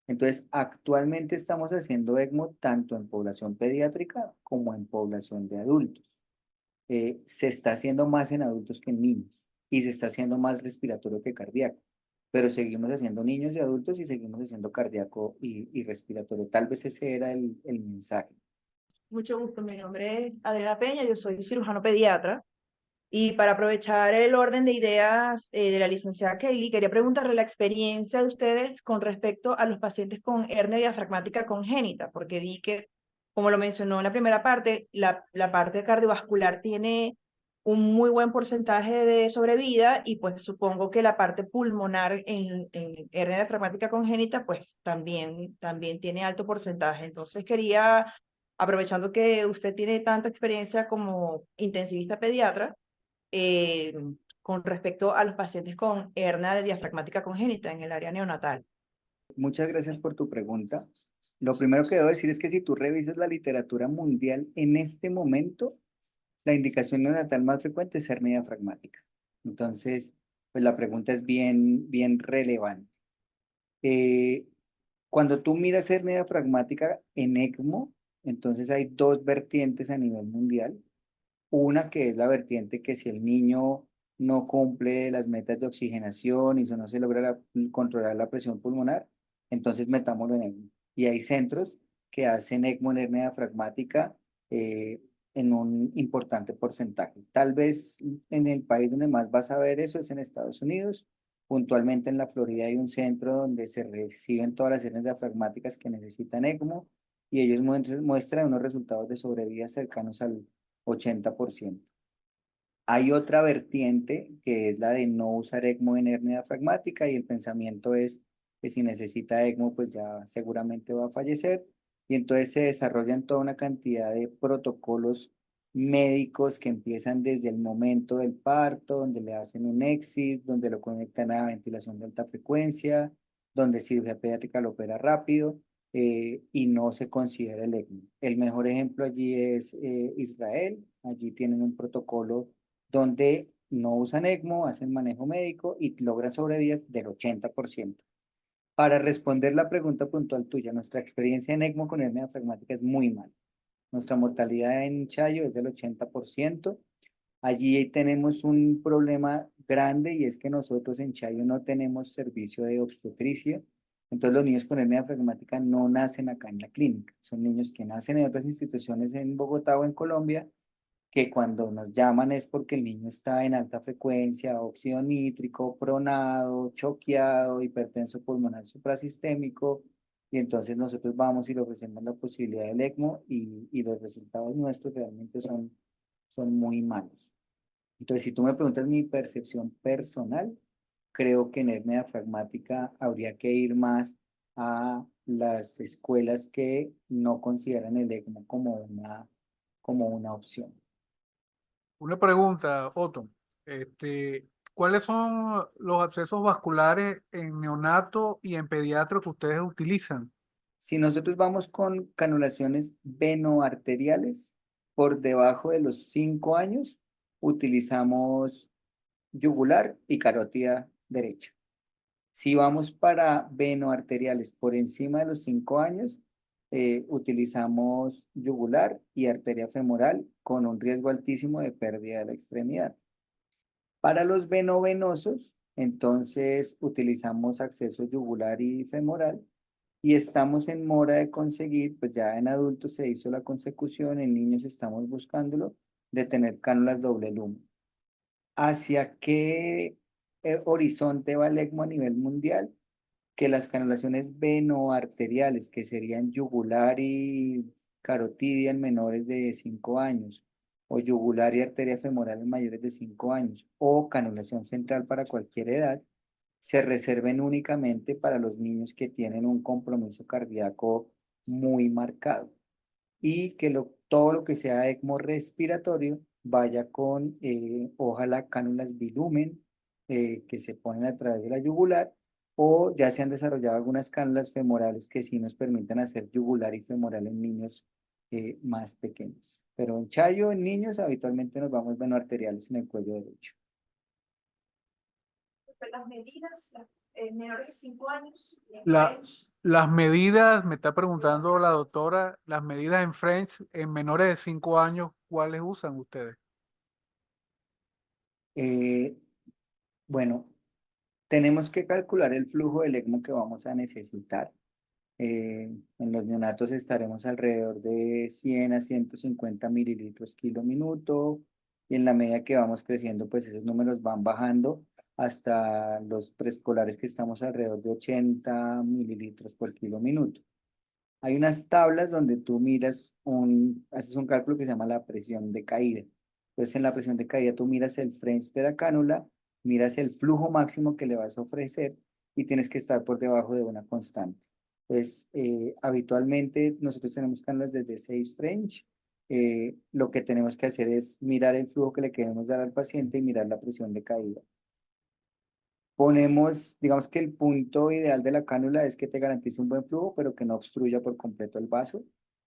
Entonces, actualmente estamos haciendo ECMO tanto en población pediátrica como en población de adultos. Se está haciendo más en adultos que en niños y se está haciendo más respiratorio que cardíaco, pero seguimos haciendo niños y adultos y seguimos haciendo cardíaco y respiratorio. Tal vez ese era el mensaje. Mucho gusto, mi nombre es Adriana Peña, yo soy cirujano pediatra y para aprovechar el orden de ideas de la licenciada Kaylee, quería preguntarle la experiencia de ustedes con respecto a los pacientes con hernia diafragmática congénita, porque vi que, como lo mencionó en la primera parte, la parte cardiovascular tiene un muy buen porcentaje de sobrevida y pues supongo que la parte pulmonar en hernia diafragmática congénita pues también tiene alto porcentaje. Entonces quería, aprovechando que usted tiene tanta experiencia como intensivista pediatra, eh, con respecto a los pacientes con hernia diafragmática congénita en el área neonatal. Muchas gracias por tu pregunta. Lo primero que debo decir es que si tú revisas la literatura mundial en este momento, la indicación neonatal más frecuente es hernia diafragmática. Entonces, pues la pregunta es bien relevante. Cuando tú miras hernia diafragmática en ECMO, entonces hay dos vertientes a nivel mundial. Una que es la vertiente que si el niño no cumple las metas de oxigenación y eso no se logra controlar la presión pulmonar, entonces metámoslo en ECMO. Y hay centros que hacen ECMO en hernia diafragmática en un importante porcentaje. Tal vez en el país donde más vas a ver eso es en Estados Unidos. Puntualmente en la Florida hay un centro donde se reciben todas las hernias diafragmáticas que necesitan ECMO y ellos muestran unos resultados de sobrevida cercanos al 80%. Hay otra vertiente que es la de no usar ECMO en hernia diafragmática y el pensamiento es que si necesita ECMO pues ya seguramente va a fallecer y entonces se desarrollan toda una cantidad de protocolos médicos que empiezan desde el momento del parto, donde le hacen un exit, donde lo conectan a ventilación de alta frecuencia, donde cirugía pediátrica lo opera rápido y no se considera el ECMO. El mejor ejemplo allí es Israel. Allí tienen un protocolo donde no usan ECMO, hacen manejo médico y logran sobrevivir del 80%. Para responder la pregunta puntual tuya, nuestra experiencia en ECMO con hernia diafragmática es muy mala. Nuestra mortalidad en Chayo es del 80%. Allí tenemos un problema grande y es que nosotros en Chayo no tenemos servicio de obstetricia. Entonces los niños con hernia diafragmática no nacen acá en la clínica. Son niños que nacen en otras instituciones en Bogotá o en Colombia que cuando nos llaman es porque el niño está en alta frecuencia, óxido nítrico, pronado, choqueado, hipertenso pulmonar suprasistémico, y entonces nosotros vamos y le ofrecemos la posibilidad del ECMO y los resultados nuestros realmente son muy malos. Entonces, si tú me preguntas mi percepción personal, creo que en hernia diafragmática habría que ir más a las escuelas que no consideran el ECMO como una opción. Una pregunta, Otto. ¿Cuáles son los accesos vasculares en neonato y en pediatro que ustedes utilizan? Si nosotros vamos con canulaciones venoarteriales por debajo de los 5 años, utilizamos yugular y carótida derecha. Si vamos para venoarteriales por encima de los 5 años, utilizamos yugular y arteria femoral con un riesgo altísimo de pérdida de la extremidad. Para los venovenosos, entonces utilizamos acceso yugular y femoral y estamos en mora de conseguir, pues ya en adultos se hizo la consecución, en niños estamos buscándolo, de tener cánulas doble lumen. ¿Hacia qué horizonte va el ECMO a nivel mundial? Que las canulaciones venoarteriales, que serían yugular y carotidia en menores de 5 años, o yugular y arteria femoral en mayores de 5 años, o canulación central para cualquier edad, se reserven únicamente para los niños que tienen un compromiso cardíaco muy marcado y que todo lo que sea ECMO respiratorio vaya con, ojalá, cánulas bilumen que se ponen a través de la yugular o ya se han desarrollado algunas cánulas femorales que sí nos permiten hacer yugular y femoral en niños más pequeños. Pero en Chayo, en niños, habitualmente nos vamos venoarteriales en el cuello derecho. Las medidas, menores de 5 años, Las medidas, me está preguntando la doctora, las medidas en French en menores de 5 años, ¿cuáles usan ustedes? Bueno, tenemos que calcular el flujo del ECMO que vamos a necesitar. En los neonatos estaremos alrededor de 100 a 150 mililitros kilo minuto y en la medida que vamos creciendo pues esos números van bajando hasta los preescolares que estamos alrededor de 80 mililitros por kilo minuto. Hay unas tablas donde tú haces un cálculo que se llama la presión de caída. Entonces en la presión de caída tú miras el French de la cánula, miras el flujo máximo que le vas a ofrecer y tienes que estar por debajo de una constante. Pues habitualmente nosotros tenemos cánulas desde 6 French. Lo que tenemos que hacer es mirar el flujo que le queremos dar al paciente y mirar la presión de caída. Digamos que el punto ideal de la cánula es que te garantice un buen flujo, pero que no obstruya por completo el vaso.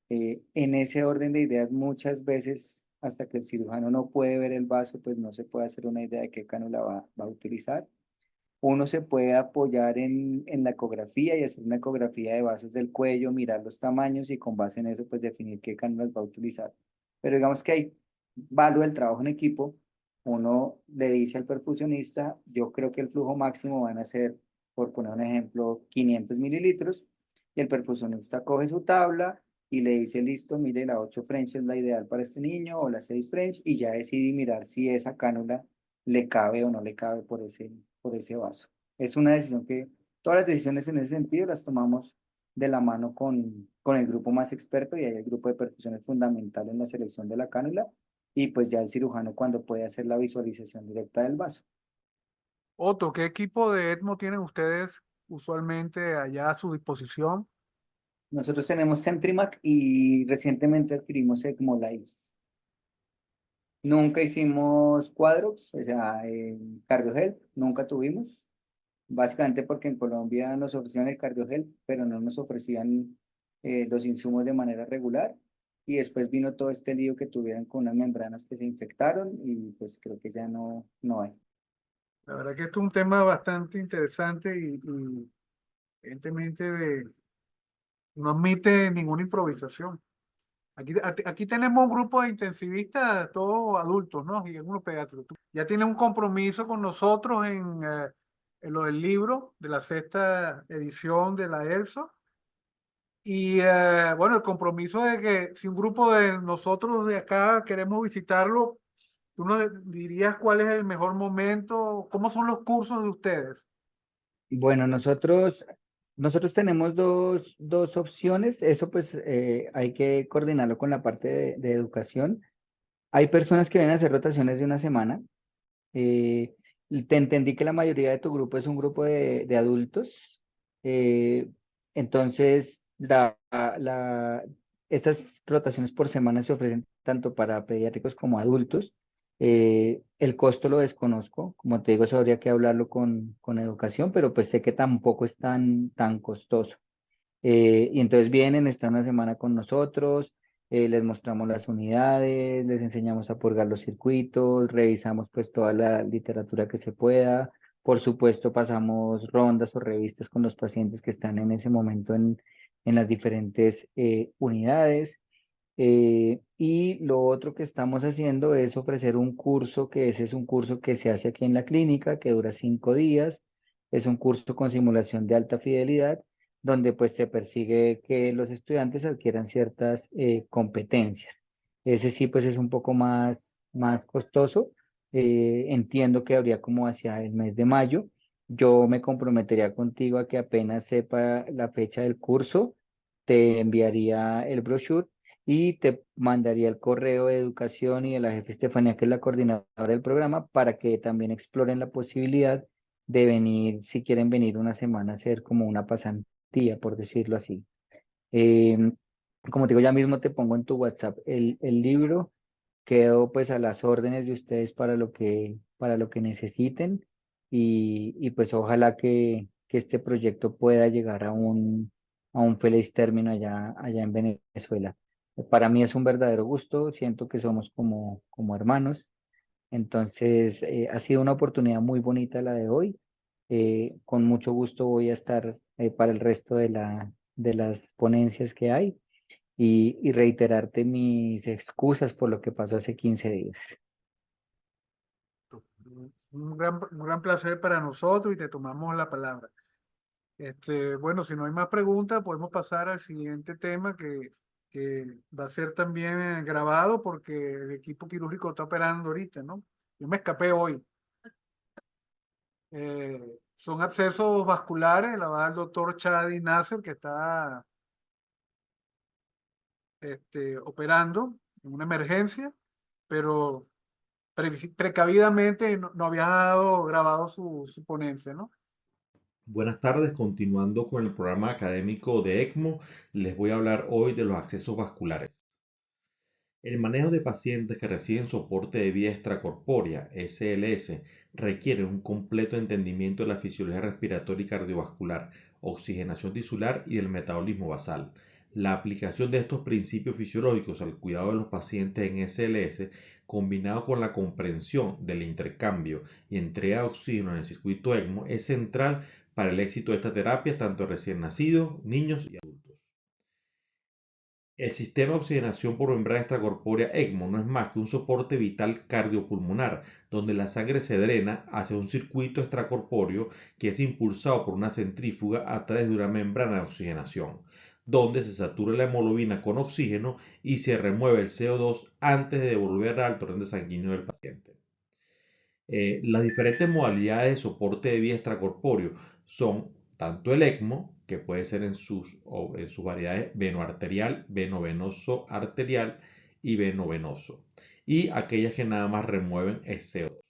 En ese orden de ideas, muchas veces, hasta que el cirujano no puede ver el vaso, pues no se puede hacer una idea de qué cánula va a utilizar. Uno se puede apoyar en la ecografía y hacer una ecografía de vasos del cuello, mirar los tamaños y con base en eso pues definir qué cánulas va a utilizar. Pero digamos que hay valor del trabajo en equipo. Uno le dice al perfusionista, yo creo que el flujo máximo van a ser, por poner un ejemplo, 500 mililitros y el perfusionista coge su tabla, y le dice, listo, mire, la 8 French es la ideal para este niño o la 6 French y ya decidí mirar si esa cánula le cabe o no le cabe por ese vaso. Es una decisión que todas las decisiones en ese sentido las tomamos de la mano con el grupo más experto y ahí el grupo de perfusión es fundamental en la selección de la cánula y pues ya el cirujano cuando puede hacer la visualización directa del vaso. Otto, ¿qué equipo de ECMO tienen ustedes usualmente allá a su disposición? Nosotros tenemos Centrimac y recientemente adquirimos ECMO Life. Nunca hicimos cuadros, o sea, CardioHelp, nunca tuvimos. Básicamente porque en Colombia nos ofrecían el CardioHelp, pero no nos ofrecían los insumos de manera regular. Y después vino todo este lío que tuvieron con unas membranas que se infectaron y pues creo que ya no hay. La verdad que esto es un tema bastante interesante y evidentemente no admite ninguna improvisación. Aquí tenemos un grupo de intensivistas, todos adultos, ¿no? Y algunos pediatras. Ya tienen un compromiso con nosotros en lo del libro de la sexta edición de la ELSO. Y bueno, el compromiso de que si un grupo de nosotros de acá queremos visitarlo, tú nos dirías cuál es el mejor momento, cómo son los cursos de ustedes. Bueno, nosotros tenemos dos opciones. Eso pues hay que coordinarlo con la parte de educación. Hay personas que vienen a hacer rotaciones de una semana. Eh, Te entendí que la mayoría de tu grupo es un grupo de adultos. eh, entonces, estas rotaciones por semana se ofrecen tanto para pediátricos como adultos. El costo lo desconozco. Como te digo, eso habría que hablarlo con educación, pero pues sé que tampoco es tan costoso. Y entonces vienen, están una semana con nosotros, les mostramos las unidades, les enseñamos a purgar los circuitos, revisamos pues toda la literatura que se pueda. Por supuesto, pasamos rondas o revistas con los pacientes que están en ese momento en las diferentes unidades. Y lo otro que estamos haciendo es ofrecer un curso, que ese es un curso que se hace aquí en la clínica, que dura 5 días. Es un curso con simulación de alta fidelidad, donde pues se persigue que los estudiantes adquieran ciertas competencias. Ese sí pues es un poco más costoso. Entiendo que habría como hacia el mes de mayo. Yo me comprometería contigo a que apenas sepa la fecha del curso, te enviaría el brochure y te mandaría el correo de educación y de la jefe Estefanía, que es la coordinadora del programa, para que también exploren la posibilidad de venir, si quieren venir una semana a hacer como una pasantía, por decirlo así. Em, Como te digo, ya mismo te pongo en tu WhatsApp el libro, quedo pues a las órdenes de ustedes para lo que necesiten y pues ojalá que este proyecto pueda llegar a un feliz término allá en Venezuela. Para mí es un verdadero gusto, siento que somos como hermanos, entonces ha sido una oportunidad muy bonita la de hoy. Con mucho gusto voy a estar para el resto de las ponencias que hay y reiterarte mis excusas por lo que pasó hace 15 días. Un gran placer para nosotros y te tomamos la palabra. Bueno, si no hay más preguntas, podemos pasar al siguiente tema que va a ser también grabado porque el equipo quirúrgico está operando ahorita, ¿no? Yo me escapé hoy. Son abscesos vasculares, la va el doctor Chadi Nasser, que está operando en una emergencia, pero precavidamente no había dado grabado su ponencia, ¿no? Buenas tardes, continuando con el programa académico de ECMO, les voy a hablar hoy de los accesos vasculares. El manejo de pacientes que reciben soporte de vía extracorpórea, SLS, requiere un completo entendimiento de la fisiología respiratoria y cardiovascular, oxigenación tisular y del metabolismo basal. La aplicación de estos principios fisiológicos al cuidado de los pacientes en SLS, combinado con la comprensión del intercambio y entrega de oxígeno en el circuito ECMO, es central para el éxito de esta terapia tanto en recién nacidos, niños y adultos. El sistema de oxigenación por membrana extracorpórea ECMO no es más que un soporte vital cardiopulmonar, donde la sangre se drena hacia un circuito extracorpóreo que es impulsado por una centrífuga a través de una membrana de oxigenación. donde se satura la hemoglobina con oxígeno y se remueve el CO2 antes de devolverla al torrente sanguíneo del paciente. Las diferentes modalidades de soporte de vía extracorpóreo son tanto el ECMO, que puede ser en sus variedades venoarterial, venovenoso arterial y venovenoso, y aquellas que nada más remueven el CO2.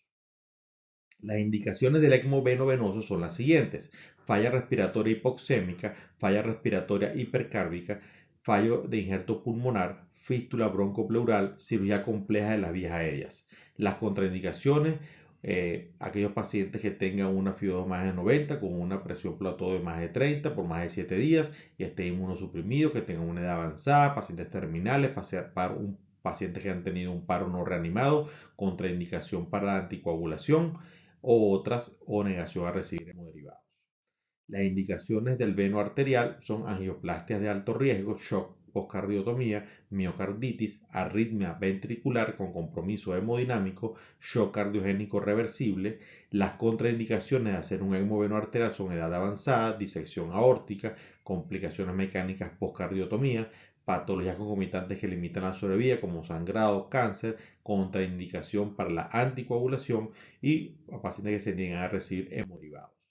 Las indicaciones del ECMO venovenoso son las siguientes: falla respiratoria hipoxémica, falla respiratoria hipercárdica, fallo de injerto pulmonar, fístula broncopleural, cirugía compleja de las vías aéreas. Las contraindicaciones: aquellos pacientes que tengan una FIO2 más de 90 con una presión plató de más de 30 por más de 7 días y estén inmunosuprimidos, que tengan una edad avanzada, pacientes terminales, pacientes que han tenido un paro no reanimado, contraindicación para la anticoagulación o otras o negación a recibir hemoderivados. Las indicaciones del veno arterial son angioplastias de alto riesgo, shock postcardiotomía, miocarditis, arritmia ventricular con compromiso hemodinámico, shock cardiogénico reversible. Las contraindicaciones de hacer un ECMO veno arterial son edad avanzada, disección aórtica, complicaciones mecánicas postcardiotomía, patologías concomitantes que limitan la sobrevida como sangrado, cáncer, contraindicación para la anticoagulación y a pacientes que se niegan a recibir hemoderivados.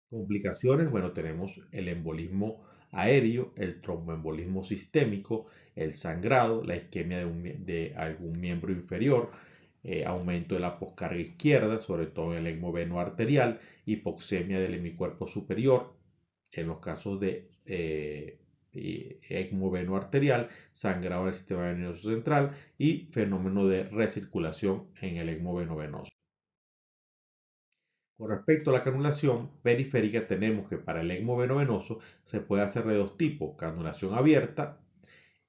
Complicaciones, bueno, tenemos el embolismo aéreo, el tromboembolismo sistémico, el sangrado, la isquemia de algún miembro inferior, aumento de la poscarga izquierda, sobre todo en el ECMO veno arterial, hipoxemia del hemicuerpo superior, en los casos de ECMO veno arterial, sangrado del sistema nervioso central y fenómeno de recirculación en el ECMO venoso. Con respecto a la canulación periférica, tenemos que para el ECMO venovenoso se puede hacer de dos tipos: canulación abierta,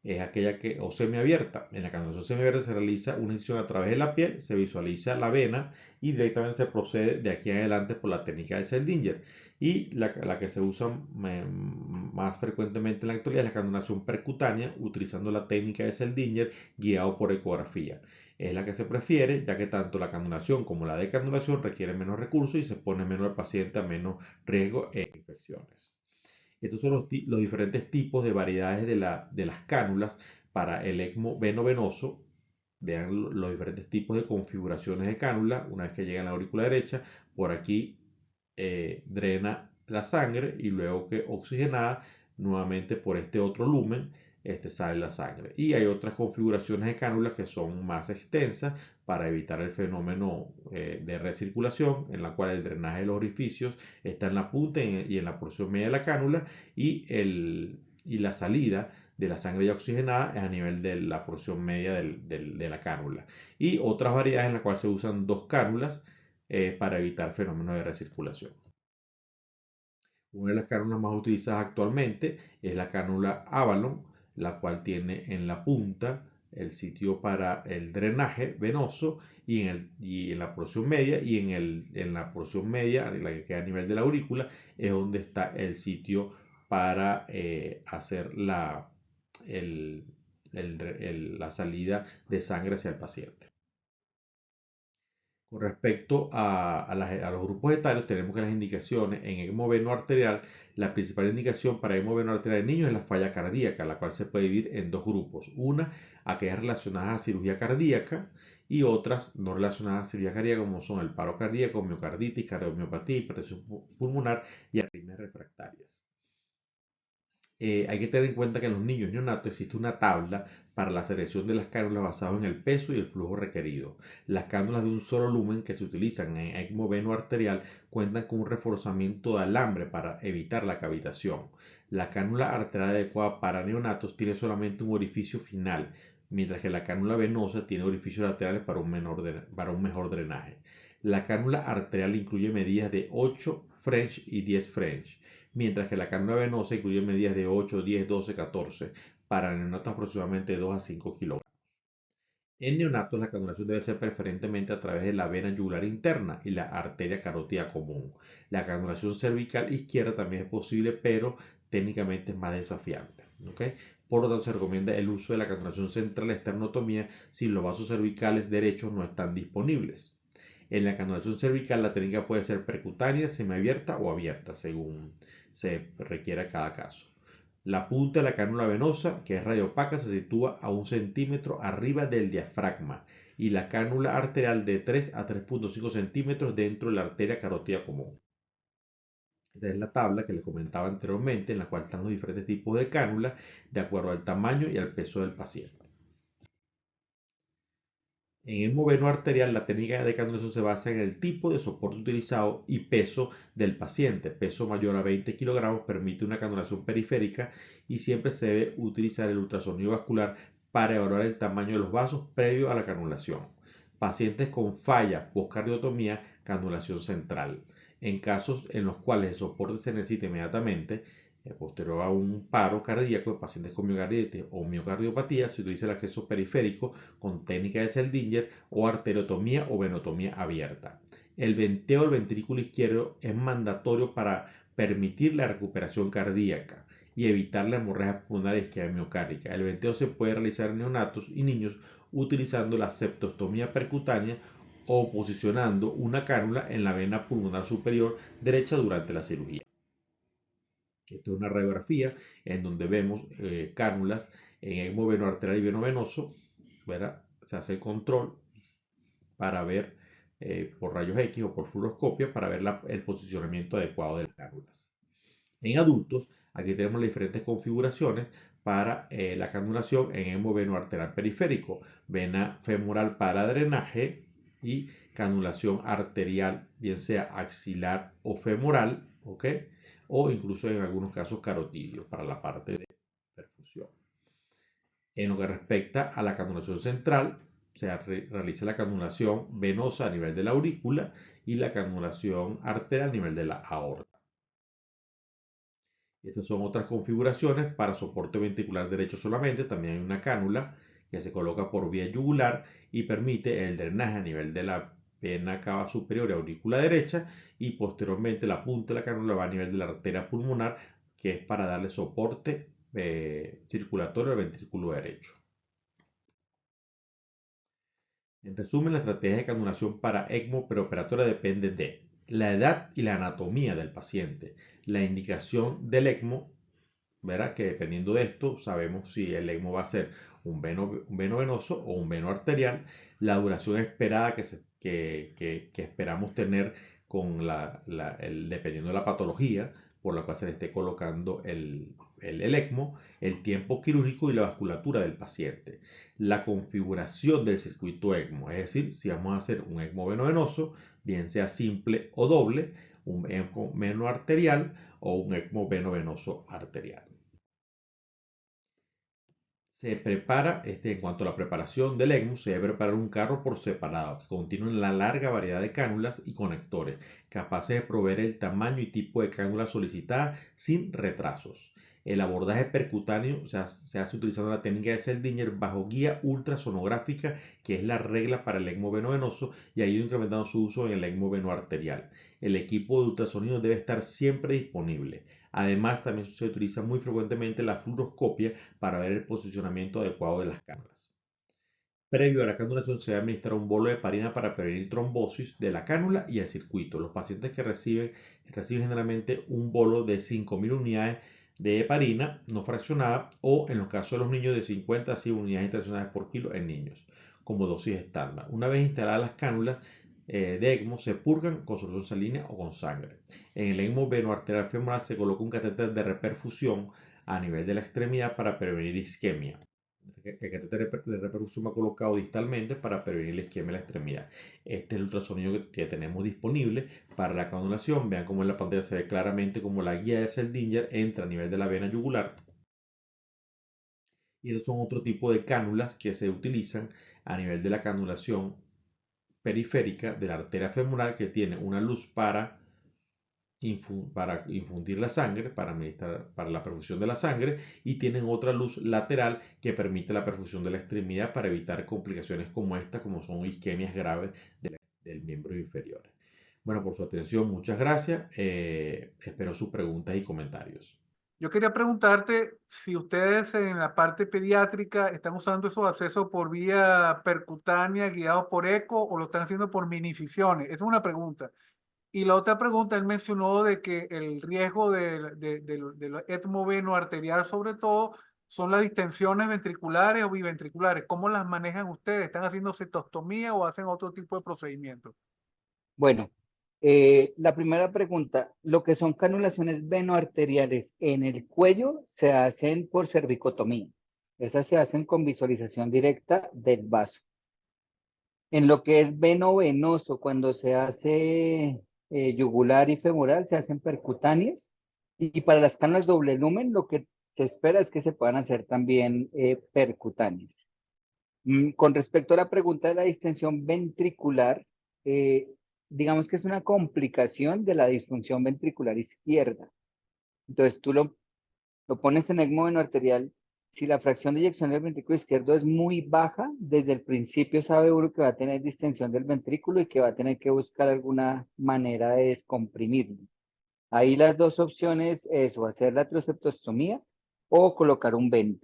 es aquella que, o semiabierta. En la canulación semiabierta se realiza una incisión a través de la piel, se visualiza la vena y directamente se procede de aquí en adelante por la técnica de Seldinger. Y la que se usa más frecuentemente en la actualidad es la canulación percutánea, utilizando la técnica de Seldinger guiado por ecografía. Es la que se prefiere, ya que tanto la canulación como la decanulación requieren menos recursos y se pone menos al paciente a menos riesgo de infecciones. Estos son los diferentes tipos de variedades de las cánulas para el ECMO venovenoso. Vean los diferentes tipos de configuraciones de cánula. Una vez que llega a la aurícula derecha, por aquí drena la sangre y luego que oxigenada, nuevamente por este otro lumen, sale la sangre. Y hay otras configuraciones de cánulas que son más extensas para evitar el fenómeno de recirculación, en la cual el drenaje de los orificios está en la punta y en la porción media de la cánula y la salida de la sangre ya oxigenada es a nivel de la porción media de la cánula. Y otras variedades en las cuales se usan dos cánulas para evitar fenómenos de recirculación. Una de las cánulas más utilizadas actualmente es la cánula Avalon, la cual tiene en la punta el sitio para el drenaje venoso y en la porción media en la porción media, la que queda a nivel de la aurícula, es donde está el sitio para hacer la salida de sangre hacia el paciente. Con respecto a los grupos etarios, tenemos que las indicaciones en ECMO veno arterial, la principal indicación para ECMO veno arterial en niños es la falla cardíaca, la cual se puede dividir en dos grupos. Una, aquellas relacionadas a cirugía cardíaca y otras no relacionadas a cirugía cardíaca, como son el paro cardíaco, miocarditis, cardiomiopatía, hipertensión pulmonar y arritmias refractarias. Hay que tener en cuenta que en los niños neonatos existe una tabla para la selección de las cánulas basado en el peso y el flujo requerido. Las cánulas de un solo lumen que se utilizan en ECMO veno arterial cuentan con un reforzamiento de alambre para evitar la cavitación. La cánula arterial adecuada para neonatos tiene solamente un orificio final, mientras que la cánula venosa tiene orificios laterales para un mejor drenaje. La cánula arterial incluye medidas de 8 French y 10 French, mientras que la cánula venosa incluye medidas de 8, 10, 12, 14, para neonatos aproximadamente 2 a 5 kilogramos. En neonatos la canulación debe ser preferentemente a través de la vena yugular interna y la arteria carótida común. La canulación cervical izquierda también es posible, pero técnicamente es más desafiante. ¿Okay? Por lo tanto, se recomienda el uso de la canulación central de esternotomía si los vasos cervicales derechos no están disponibles. En la canulación cervical la técnica puede ser percutánea, semiabierta o abierta, según se requiera cada caso. La punta de la cánula venosa, que es radiopaca, se sitúa a 1 centímetro arriba del diafragma y la cánula arterial de 3 a 3,5 centímetros dentro de la arteria carótida común. Esta es la tabla que les comentaba anteriormente, en la cual están los diferentes tipos de cánula de acuerdo al tamaño y al peso del paciente. En el moveno arterial, la técnica de canulación se basa en el tipo de soporte utilizado y peso del paciente. Peso mayor a 20 kilogramos permite una canulación periférica y siempre se debe utilizar el ultrasonido vascular para evaluar el tamaño de los vasos previo a la canulación. Pacientes con falla postcardiotomía, canulación central. En casos en los cuales el soporte se necesita inmediatamente, posterior a un paro cardíaco en pacientes con miocarditis o miocardiopatía, se utiliza el acceso periférico con técnica de Seldinger o arteriotomía o venotomía abierta. El venteo del ventrículo izquierdo es mandatorio para permitir la recuperación cardíaca y evitar la hemorragia pulmonar isquemia miocárdica. El venteo se puede realizar en neonatos y niños utilizando la septostomía percutánea o posicionando una cánula en la vena pulmonar superior derecha durante la cirugía. Esta es una radiografía en donde vemos cánulas en ECMO venoarterial y venovenoso, ¿verdad? Se hace el control para ver por rayos X o por fluoroscopia para ver el posicionamiento adecuado de las cánulas. En adultos, aquí tenemos las diferentes configuraciones para la canulación en ECMO venoarterial periférico, vena femoral para drenaje y canulación arterial, bien sea axilar o femoral, ¿ok? O incluso en algunos casos carotidios para la parte de perfusión. En lo que respecta a la canulación central, se realiza la canulación venosa a nivel de la aurícula y la canulación arterial a nivel de la aorta. Estas son otras configuraciones para soporte ventricular derecho solamente. También hay una cánula que se coloca por vía yugular y permite el drenaje a nivel de la vena cava superior y aurícula derecha, y posteriormente la punta de la cánula va a nivel de la arteria pulmonar, que es para darle soporte circulatorio al ventrículo derecho. En resumen, la estrategia de canulación para ECMO preoperatoria depende de la edad y la anatomía del paciente, la indicación del ECMO, ¿verdad? Que dependiendo de esto sabemos si el ECMO va a ser un veno venoso o un veno arterial, la duración esperada que esperamos tener dependiendo de la patología por la cual se le esté colocando el ECMO, el tiempo quirúrgico y la vasculatura del paciente, la configuración del circuito ECMO, es decir, si vamos a hacer un ECMO venoso, bien sea simple o doble, un ECMO veno arterial o un ECMO venoso arterial. Se prepara, en cuanto a la preparación del ECMO, se debe preparar un carro por separado, que contiene una larga variedad de cánulas y conectores, capaces de proveer el tamaño y tipo de cánula solicitada sin retrasos. El abordaje percutáneo se hace utilizando la técnica de Seldinger bajo guía ultrasonográfica, que es la regla para el ECMO venoso, y ha ido incrementando su uso en el ECMO venoarterial. El equipo de ultrasonido debe estar siempre disponible. Además, también se utiliza muy frecuentemente la fluoroscopia para ver el posicionamiento adecuado de las cánulas. Previo a la canulación se debe administrar un bolo de heparina para prevenir trombosis de la cánula y el circuito. Los pacientes que reciben generalmente un bolo de 5.000 unidades de heparina no fraccionada, o en los casos de los niños de 50 a 100 unidades internacionales por kilo en niños, como dosis estándar. Una vez instaladas las cánulas de ECMO, se purgan con solución salina o con sangre. En el ECMO venoarterial femoral se coloca un catéter de reperfusión a nivel de la extremidad para prevenir isquemia. El catéter de reperfusión va colocado distalmente para prevenir la isquemia de la extremidad. Este es el ultrasonido que tenemos disponible para la canulación. Vean cómo en la pantalla se ve claramente cómo la guía de Seldinger entra a nivel de la vena yugular. Y estos son otro tipo de cánulas que se utilizan a nivel de la canulación periférica de la arteria femoral, que tiene una luz para infundir la sangre, para la perfusión de la sangre, y tienen otra luz lateral que permite la perfusión de la extremidad para evitar complicaciones como esta, como son isquemias graves del miembro inferior. Bueno, por su atención, muchas gracias. Espero sus preguntas y comentarios. Yo quería preguntarte si ustedes en la parte pediátrica están usando esos accesos por vía percutánea guiados por eco o lo están haciendo por mini incisiones. Esa es una pregunta. Y la otra pregunta, él mencionó de que el riesgo del ECMO veno arterial, sobre todo, son las distensiones ventriculares o biventriculares. ¿Cómo las manejan ustedes? ¿Están haciendo citostomía o hacen otro tipo de procedimiento? Bueno, la primera pregunta, lo que son canulaciones venoarteriales en el cuello se hacen por cervicotomía. Esas se hacen con visualización directa del vaso. En lo que es venoso, cuando se hace yugular y femoral, se hacen percutáneas. Y para las cánulas doble lumen, lo que se espera es que se puedan hacer también percutáneas. Con respecto a la pregunta de la distensión ventricular, eh, digamos que es una complicación de la disfunción ventricular izquierda. Entonces tú lo pones en ECMO venoarterial. Si la fracción de eyección del ventrículo izquierdo es muy baja, desde el principio sabe uno que va a tener distensión del ventrículo y que va a tener que buscar alguna manera de descomprimirlo. Ahí las dos opciones es o hacer la trioceptostomía o colocar un vent.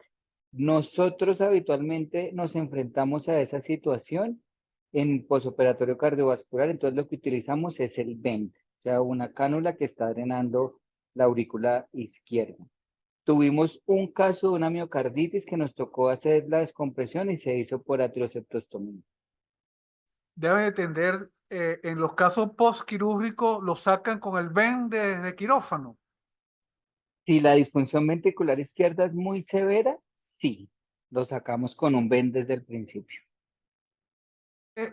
Nosotros habitualmente nos enfrentamos a esa situación en posoperatorio cardiovascular, entonces lo que utilizamos es el vent, o sea, una cánula que está drenando la aurícula izquierda. Tuvimos un caso de una miocarditis que nos tocó hacer la descompresión y se hizo por atrioceptostomía. Deben entender, en los casos postquirúrgicos, lo sacan con el VEN desde quirófano. Si la disfunción ventricular izquierda es muy severa, sí, lo sacamos con un VEN desde el principio.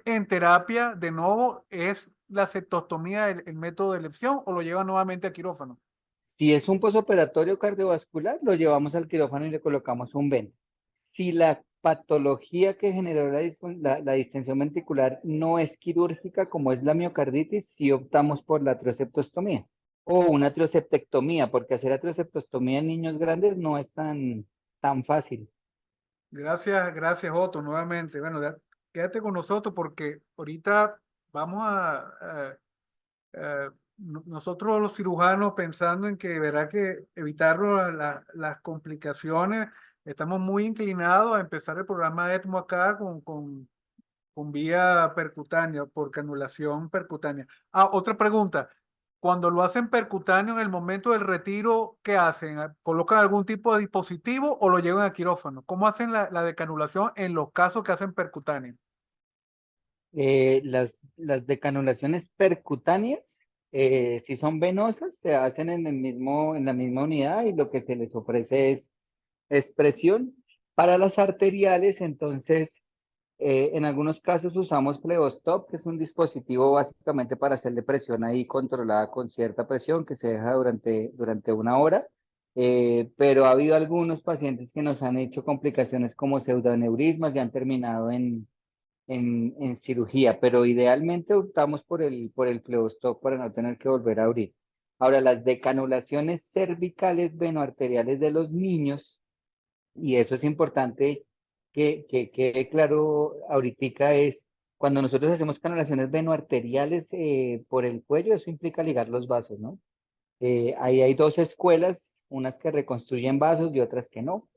En terapia, de nuevo, ¿es la septostomía el método de elección o lo llevan nuevamente a quirófano? Si es un posoperatorio cardiovascular, lo llevamos al quirófano y le colocamos un VEN. Si la patología que generó la distensión ventricular no es quirúrgica, como es la miocarditis, sí optamos por la trioceptostomía o una trioceptectomía, porque hacer la trioceptostomía en niños grandes no es tan fácil. Gracias Otto, nuevamente. Bueno, quédate con nosotros porque ahorita vamos nosotros los cirujanos pensando en que verá que evitar las complicaciones, estamos muy inclinados a empezar el programa ECMO acá con vía percutánea, por canulación percutánea. Otra pregunta. Cuando lo hacen percutáneo en el momento del retiro, ¿qué hacen? ¿Colocan algún tipo de dispositivo o lo llevan a quirófano? ¿Cómo hacen la decanulación en los casos que hacen percutáneo? Las decanulaciones percutáneas, si son venosas, se hacen en la misma unidad y lo que se les ofrece es presión. Para las arteriales, entonces, en algunos casos usamos Flebostop, que es un dispositivo básicamente para hacerle presión ahí controlada con cierta presión que se deja durante una hora. Pero ha habido algunos pacientes que nos han hecho complicaciones como pseudoaneurismas y han terminado en cirugía, pero idealmente optamos por el Flebostop para no tener que volver a abrir. Ahora, las decanulaciones cervicales venoarteriales de los niños, y eso es importante que quede claro ahorita, es cuando nosotros hacemos canulaciones venoarteriales por el cuello, eso implica ligar los vasos, ¿no? Ahí hay dos escuelas, unas que reconstruyen vasos y otras que no.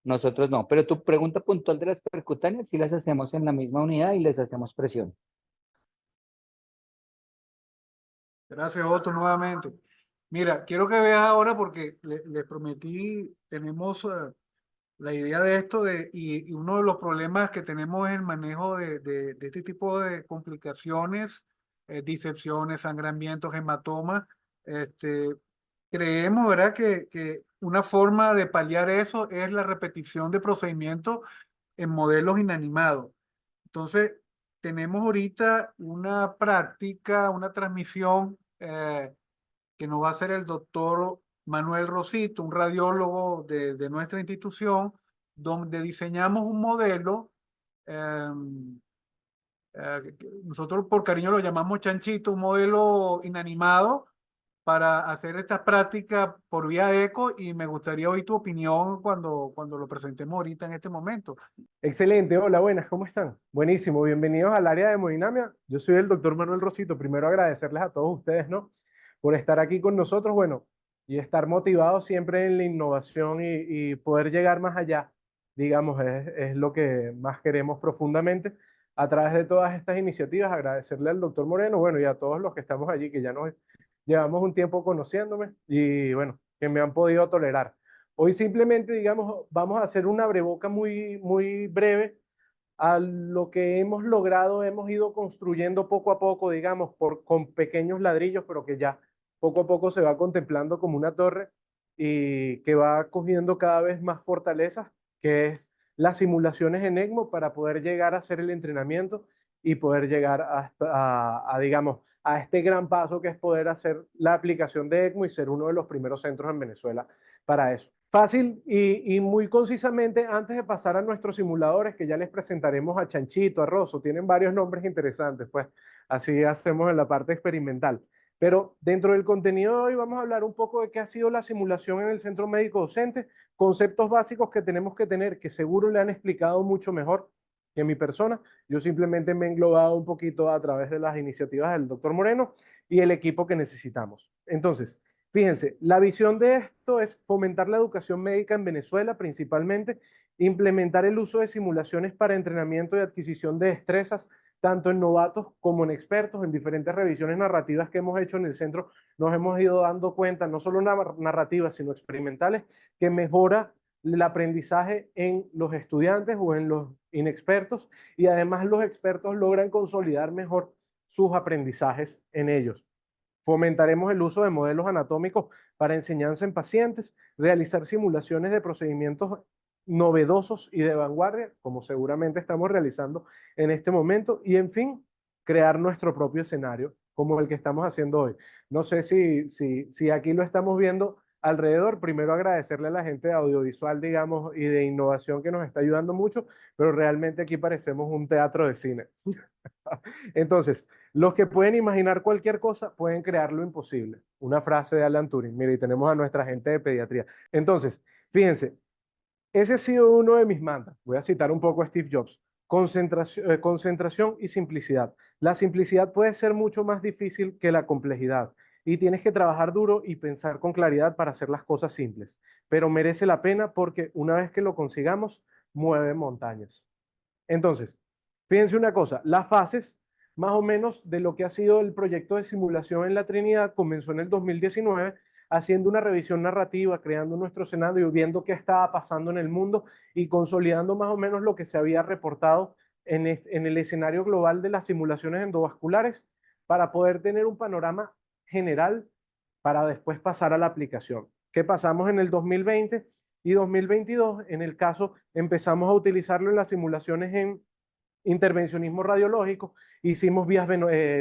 Nosotros no, pero tu pregunta puntual de las percutáneas, sí las hacemos en la misma unidad y les hacemos presión. Gracias, Otto, nuevamente. Mira, quiero que veas ahora porque les prometí, tenemos la idea de esto y uno de los problemas que tenemos es el manejo de este tipo de complicaciones, disecciones, sangramientos, hematomas. Este, creemos, ¿verdad?, que una forma de paliar eso es la repetición de procedimientos en modelos inanimados. Entonces, tenemos ahorita una práctica, una transmisión que nos va a hacer el doctor Manuel Rosito, un radiólogo de nuestra institución, donde diseñamos un modelo, nosotros por cariño lo llamamos chanchito, un modelo inanimado para hacer esta práctica por vía eco y me gustaría oír tu opinión cuando lo presentemos ahorita en este momento. Excelente, hola, buenas, ¿cómo están? Buenísimo, bienvenidos al área de hemodinamia. Yo soy el doctor Manuel Rosito. Primero agradecerles a todos ustedes, ¿no?, por estar aquí con nosotros, bueno, y estar motivados siempre en la innovación y poder llegar más allá, digamos, es lo que más queremos profundamente. a través de todas estas iniciativas, agradecerle al doctor Moreno, bueno, y a todos los que estamos allí, que ya nos llevamos un tiempo conociéndome y bueno, que me han podido tolerar. Hoy simplemente, digamos, vamos a hacer una breboca muy breve a lo que hemos logrado, hemos ido construyendo poco a poco, digamos, con pequeños ladrillos, pero que ya poco a poco se va contemplando como una torre y que va cogiendo cada vez más fortalezas, que es las simulaciones en ECMO para poder llegar a hacer el entrenamiento y poder llegar digamos, a este gran paso que es poder hacer la aplicación de ECMO y ser uno de los primeros centros en Venezuela para eso. Fácil y muy concisamente, antes de pasar a nuestros simuladores, que ya les presentaremos a Chanchito, a Rosso, tienen varios nombres interesantes, pues así hacemos en la parte experimental. Pero dentro del contenido de hoy vamos a hablar un poco de qué ha sido la simulación en el centro médico docente, conceptos básicos que tenemos que tener, que seguro le han explicado mucho mejor que mi persona. Yo simplemente me he englobado un poquito a través de las iniciativas del doctor Moreno y el equipo que necesitamos. Entonces, fíjense, la visión de esto es fomentar la educación médica en Venezuela principalmente, implementar el uso de simulaciones para entrenamiento y adquisición de destrezas, tanto en novatos como en expertos. En diferentes revisiones narrativas que hemos hecho en el centro nos hemos ido dando cuenta, no solo narrativas, sino experimentales, que mejora el aprendizaje en los estudiantes o en los inexpertos, y además los expertos logran consolidar mejor sus aprendizajes en ellos. Fomentaremos el uso de modelos anatómicos para enseñanza en pacientes, realizar simulaciones de procedimientos novedosos y de vanguardia, como seguramente estamos realizando en este momento, y en fin, crear nuestro propio escenario, como el que estamos haciendo hoy. No sé si aquí lo estamos viendo alrededor. Primero agradecerle a la gente de audiovisual, digamos, y de innovación que nos está ayudando mucho, pero realmente aquí parecemos un teatro de cine. Entonces, los que pueden imaginar cualquier cosa pueden crear lo imposible. Una frase de Alan Turing. Mire, y tenemos a nuestra gente de pediatría. Entonces, fíjense, ese ha sido uno de mis mantras. Voy a citar un poco a Steve Jobs. Concentración y simplicidad. La simplicidad puede ser mucho más difícil que la complejidad y tienes que trabajar duro y pensar con claridad para hacer las cosas simples, pero merece la pena porque una vez que lo consigamos, mueve montañas. Entonces, fíjense una cosa, las fases más o menos de lo que ha sido el proyecto de simulación en la Trinidad comenzó en el 2019 haciendo una revisión narrativa, creando nuestro escenario, viendo qué estaba pasando en el mundo y consolidando más o menos lo que se había reportado en el escenario global de las simulaciones endovasculares para poder tener un panorama general para después pasar a la aplicación. ¿Qué pasamos en el 2020 y 2022? En el caso, empezamos a utilizarlo en las simulaciones en intervencionismo radiológico, hicimos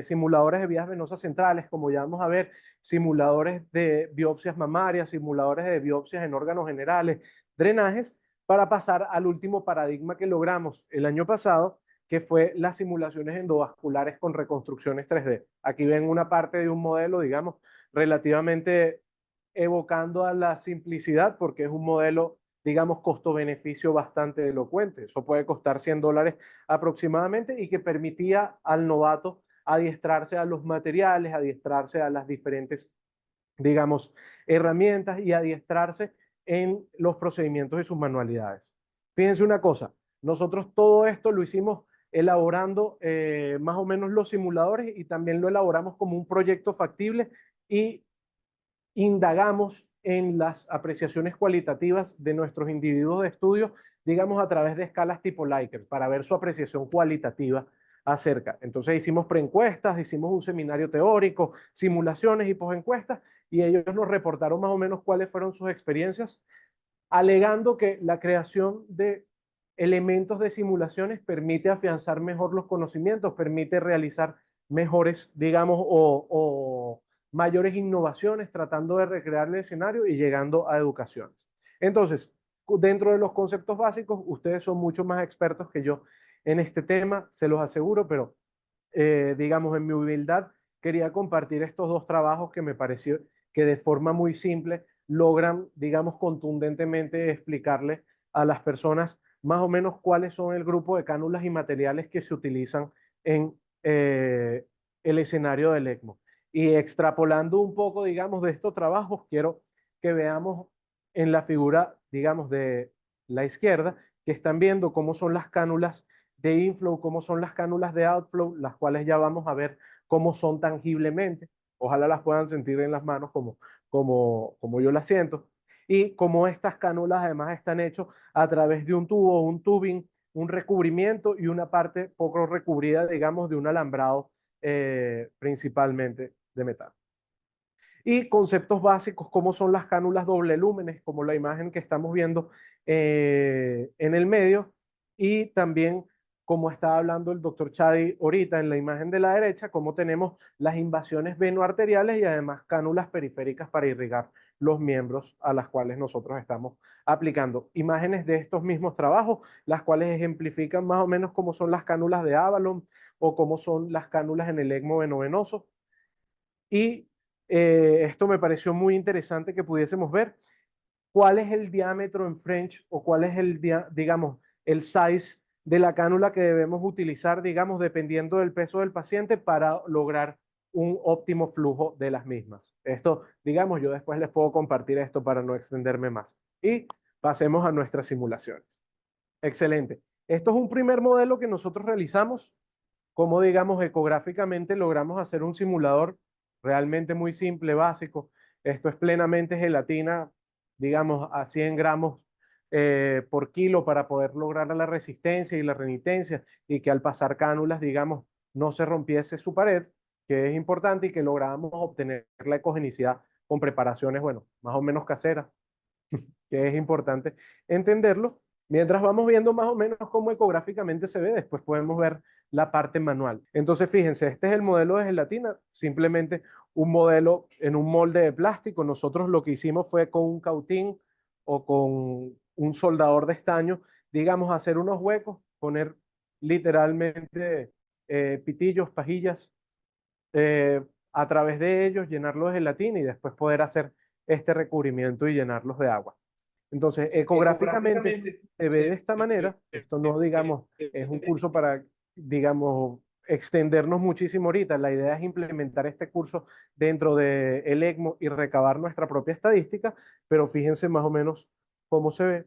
simuladores de vías venosas centrales, como ya vamos a ver, simuladores de biopsias mamarias, simuladores de biopsias en órganos generales, drenajes, para pasar al último paradigma que logramos el año pasado, que fue las simulaciones endovasculares con reconstrucciones 3D. Aquí ven una parte de un modelo, digamos, relativamente evocando a la simplicidad, porque es un modelo, digamos, costo-beneficio bastante elocuente. Eso puede costar $100 aproximadamente y que permitía al novato adiestrarse a los materiales, adiestrarse a las diferentes, digamos, herramientas y adiestrarse en los procedimientos y sus manualidades. Fíjense una cosa, nosotros todo esto lo hicimos elaborando más o menos los simuladores y también lo elaboramos como un proyecto factible y indagamos en las apreciaciones cualitativas de nuestros individuos de estudio, digamos a través de escalas tipo Likert, para ver su apreciación cualitativa acerca. Entonces hicimos preencuestas, hicimos un seminario teórico, simulaciones y posencuestas, y ellos nos reportaron más o menos cuáles fueron sus experiencias, alegando que la creación de elementos de simulaciones permite afianzar mejor los conocimientos, permite realizar mejores, digamos, o mayores innovaciones tratando de recrear el escenario y llegando a educaciones. Entonces, dentro de los conceptos básicos, ustedes son mucho más expertos que yo en este tema, se los aseguro, pero digamos, en mi humildad, quería compartir estos dos trabajos que me pareció que de forma muy simple logran, digamos, contundentemente explicarle a las personas más o menos cuáles son el grupo de cánulas y materiales que se utilizan en el escenario del ECMO. Y extrapolando un poco, digamos, de estos trabajos, quiero que veamos en la figura, digamos, de la izquierda, que están viendo cómo son las cánulas de inflow, cómo son las cánulas de outflow, las cuales ya vamos a ver cómo son tangiblemente. Ojalá las puedan sentir en las manos como yo las siento. Y cómo estas cánulas además están hechas a través de un tubo, un tubing, un recubrimiento y una parte poco recubrida, digamos, de un alambrado principalmente de metal. Y conceptos básicos como son las cánulas doble lúmenes, como la imagen que estamos viendo en el medio, y también como estaba hablando el doctor Chadi ahorita en la imagen de la derecha, cómo tenemos las invasiones venoarteriales y además cánulas periféricas para irrigar los miembros a las cuales nosotros estamos aplicando. Imágenes de estos mismos trabajos, las cuales ejemplifican más o menos cómo son las cánulas de Avalon o cómo son las cánulas en el ECMO venovenoso. Y esto me pareció muy interesante que pudiésemos ver cuál es el diámetro en French o cuál es digamos, el size de la cánula que debemos utilizar, digamos, dependiendo del peso del paciente para lograr un óptimo flujo de las mismas. Esto, digamos, yo después les puedo compartir esto para no extenderme más. Y pasemos a nuestras simulaciones. Excelente. Esto es un primer modelo que nosotros realizamos. Como, digamos, ecográficamente logramos hacer un simulador realmente muy simple, básico. Esto es plenamente gelatina, digamos, a 100 gramos por kilo para poder lograr la resistencia y la renitencia y que al pasar cánulas, digamos, no se rompiese su pared, que es importante, y que logramos obtener la ecogenicidad con preparaciones, bueno, más o menos caseras, que es importante entenderlo. Mientras vamos viendo más o menos cómo ecográficamente se ve, después podemos ver la parte manual. Entonces, fíjense, este es el modelo de gelatina, simplemente un modelo en un molde de plástico. Nosotros lo que hicimos fue con un cautín o con un soldador de estaño, digamos, hacer unos huecos, poner literalmente pitillos, pajillas, a través de ellos, llenarlos de gelatina y después poder hacer este recubrimiento y llenarlos de agua. Entonces, ecográficamente se ve de esta manera. Esto no, digamos, es un curso para, digamos, extendernos muchísimo ahorita. La idea es implementar este curso dentro del ECMO y recabar nuestra propia estadística, pero fíjense más o menos cómo se ve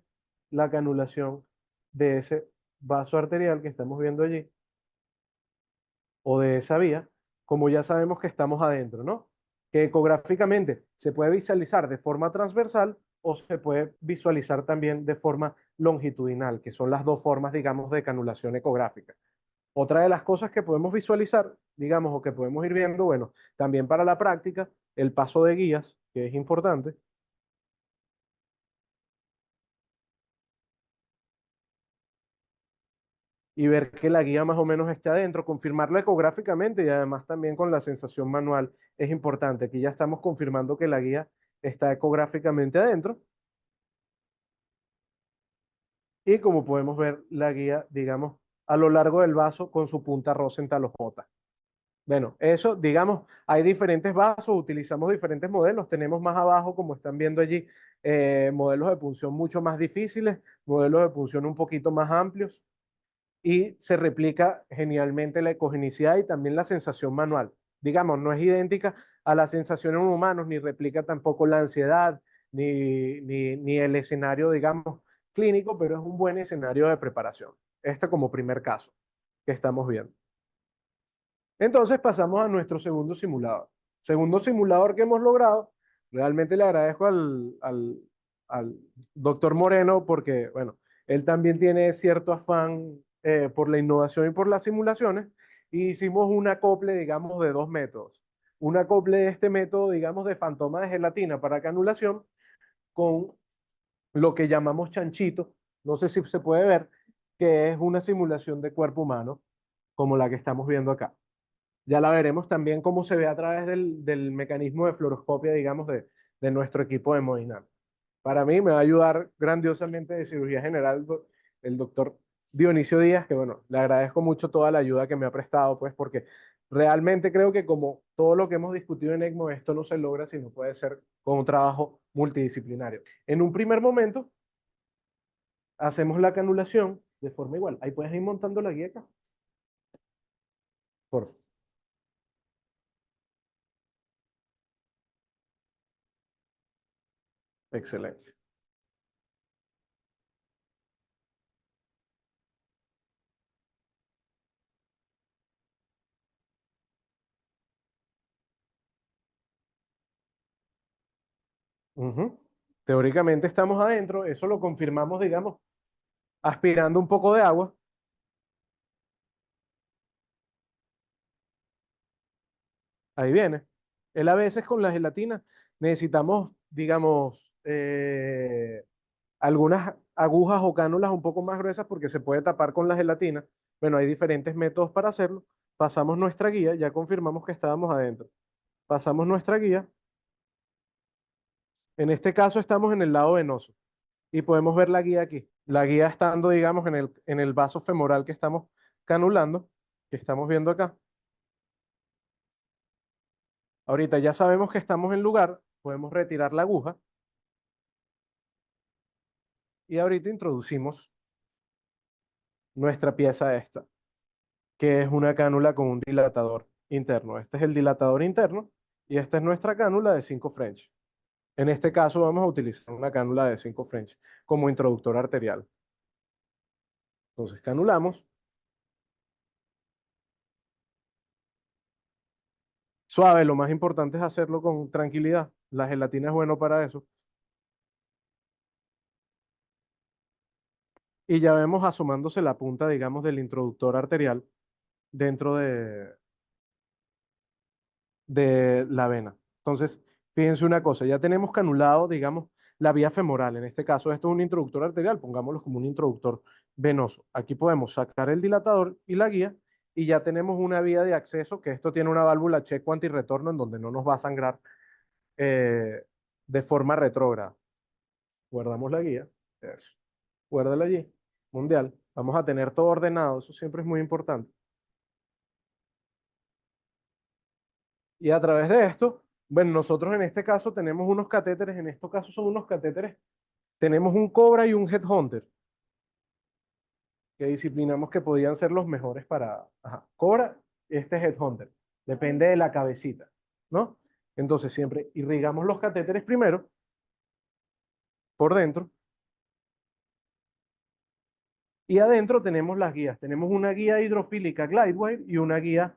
la canulación de ese vaso arterial que estamos viendo allí, o de esa vía, como ya sabemos que estamos adentro, ¿no? Que ecográficamente se puede visualizar de forma transversal o se puede visualizar también de forma longitudinal, que son las dos formas, digamos, de canulación ecográfica. Otra de las cosas que podemos visualizar, digamos, o que podemos ir viendo, bueno, también para la práctica, el paso de guías, que es importante. Y ver que la guía más o menos esté adentro, confirmarla ecográficamente y además también con la sensación manual es importante. Aquí ya estamos confirmando que la guía está ecográficamente adentro. Y como podemos ver, la guía, digamos, a lo largo del vaso con su punta Rosenthal o J. Bueno, eso, digamos, hay diferentes vasos, utilizamos diferentes modelos. Tenemos más abajo, como están viendo allí, modelos de punción mucho más difíciles, modelos de punción un poquito más amplios, y se replica genialmente la ecogenicidad y también la sensación manual. Digamos, no es idéntica a la sensación en humanos, ni replica tampoco la ansiedad, ni el escenario, digamos, clínico, pero es un buen escenario de preparación. Este como primer caso que estamos viendo. Entonces pasamos a nuestro segundo simulador. Segundo simulador que hemos logrado. Realmente le agradezco al doctor Moreno porque, bueno, él también tiene cierto afán por la innovación y por las simulaciones. Y hicimos un acople, digamos, de dos métodos. Un acople de este método, digamos, de fantoma de gelatina para canulación con lo que llamamos chanchito. No sé si se puede ver, que es una simulación de cuerpo humano, como la que estamos viendo acá. Ya la veremos también cómo se ve a través del mecanismo de fluoroscopia, digamos, de nuestro equipo de hemodinamia. Para mí me va a ayudar grandiosamente de cirugía general el doctor Dionisio Díaz, que bueno, le agradezco mucho toda la ayuda que me ha prestado, pues porque realmente creo que como todo lo que hemos discutido en ECMO, esto no se logra si no puede ser con un trabajo multidisciplinario. En un primer momento, hacemos la canulación de forma igual. Ahí puedes ir montando la guía acá. Por favor. Excelente. Ujú. Teóricamente estamos adentro, eso lo confirmamos, digamos, aspirando un poco de agua. Ahí viene. Él a veces con la gelatina necesitamos, digamos, algunas agujas o cánulas un poco más gruesas porque se puede tapar con la gelatina. Bueno, hay diferentes métodos para hacerlo. Pasamos nuestra guía, ya confirmamos que estábamos adentro. Pasamos nuestra guía. En este caso estamos en el lado venoso y podemos ver la guía aquí. La guía estando, digamos, en el vaso femoral que estamos canulando, que estamos viendo acá. Ahorita ya sabemos que estamos en lugar, podemos retirar la aguja y ahorita introducimos nuestra pieza esta, que es una cánula con un dilatador interno. Este es el dilatador interno y esta es nuestra cánula de 5 French. En este caso vamos a utilizar una cánula de 5 French como introductor arterial. Entonces canulamos. Suave, lo más importante es hacerlo con tranquilidad. La gelatina es bueno para eso. Y ya vemos asomándose la punta, digamos, del introductor arterial dentro de la vena. Entonces, fíjense una cosa, ya tenemos canulado, digamos, la vía femoral. En este caso, esto es un introductor arterial, pongámoslo como un introductor venoso. Aquí podemos sacar el dilatador y la guía y ya tenemos una vía de acceso, que esto tiene una válvula checo antirretorno en donde no nos va a sangrar de forma retrógrada. Guardamos la guía, eso. Guárdala allí, mundial. Vamos a tener todo ordenado, eso siempre es muy importante. Y a través de esto, bueno, nosotros en este caso tenemos unos catéteres, en estos casos son unos catéteres, tenemos un Cobra y un Headhunter, que disciplinamos que podían ser los mejores para, Cobra, este Headhunter, depende de la cabecita, ¿no? Entonces siempre irrigamos los catéteres primero, por dentro, y adentro tenemos las guías, tenemos una guía hidrofílica Glidewire y una guía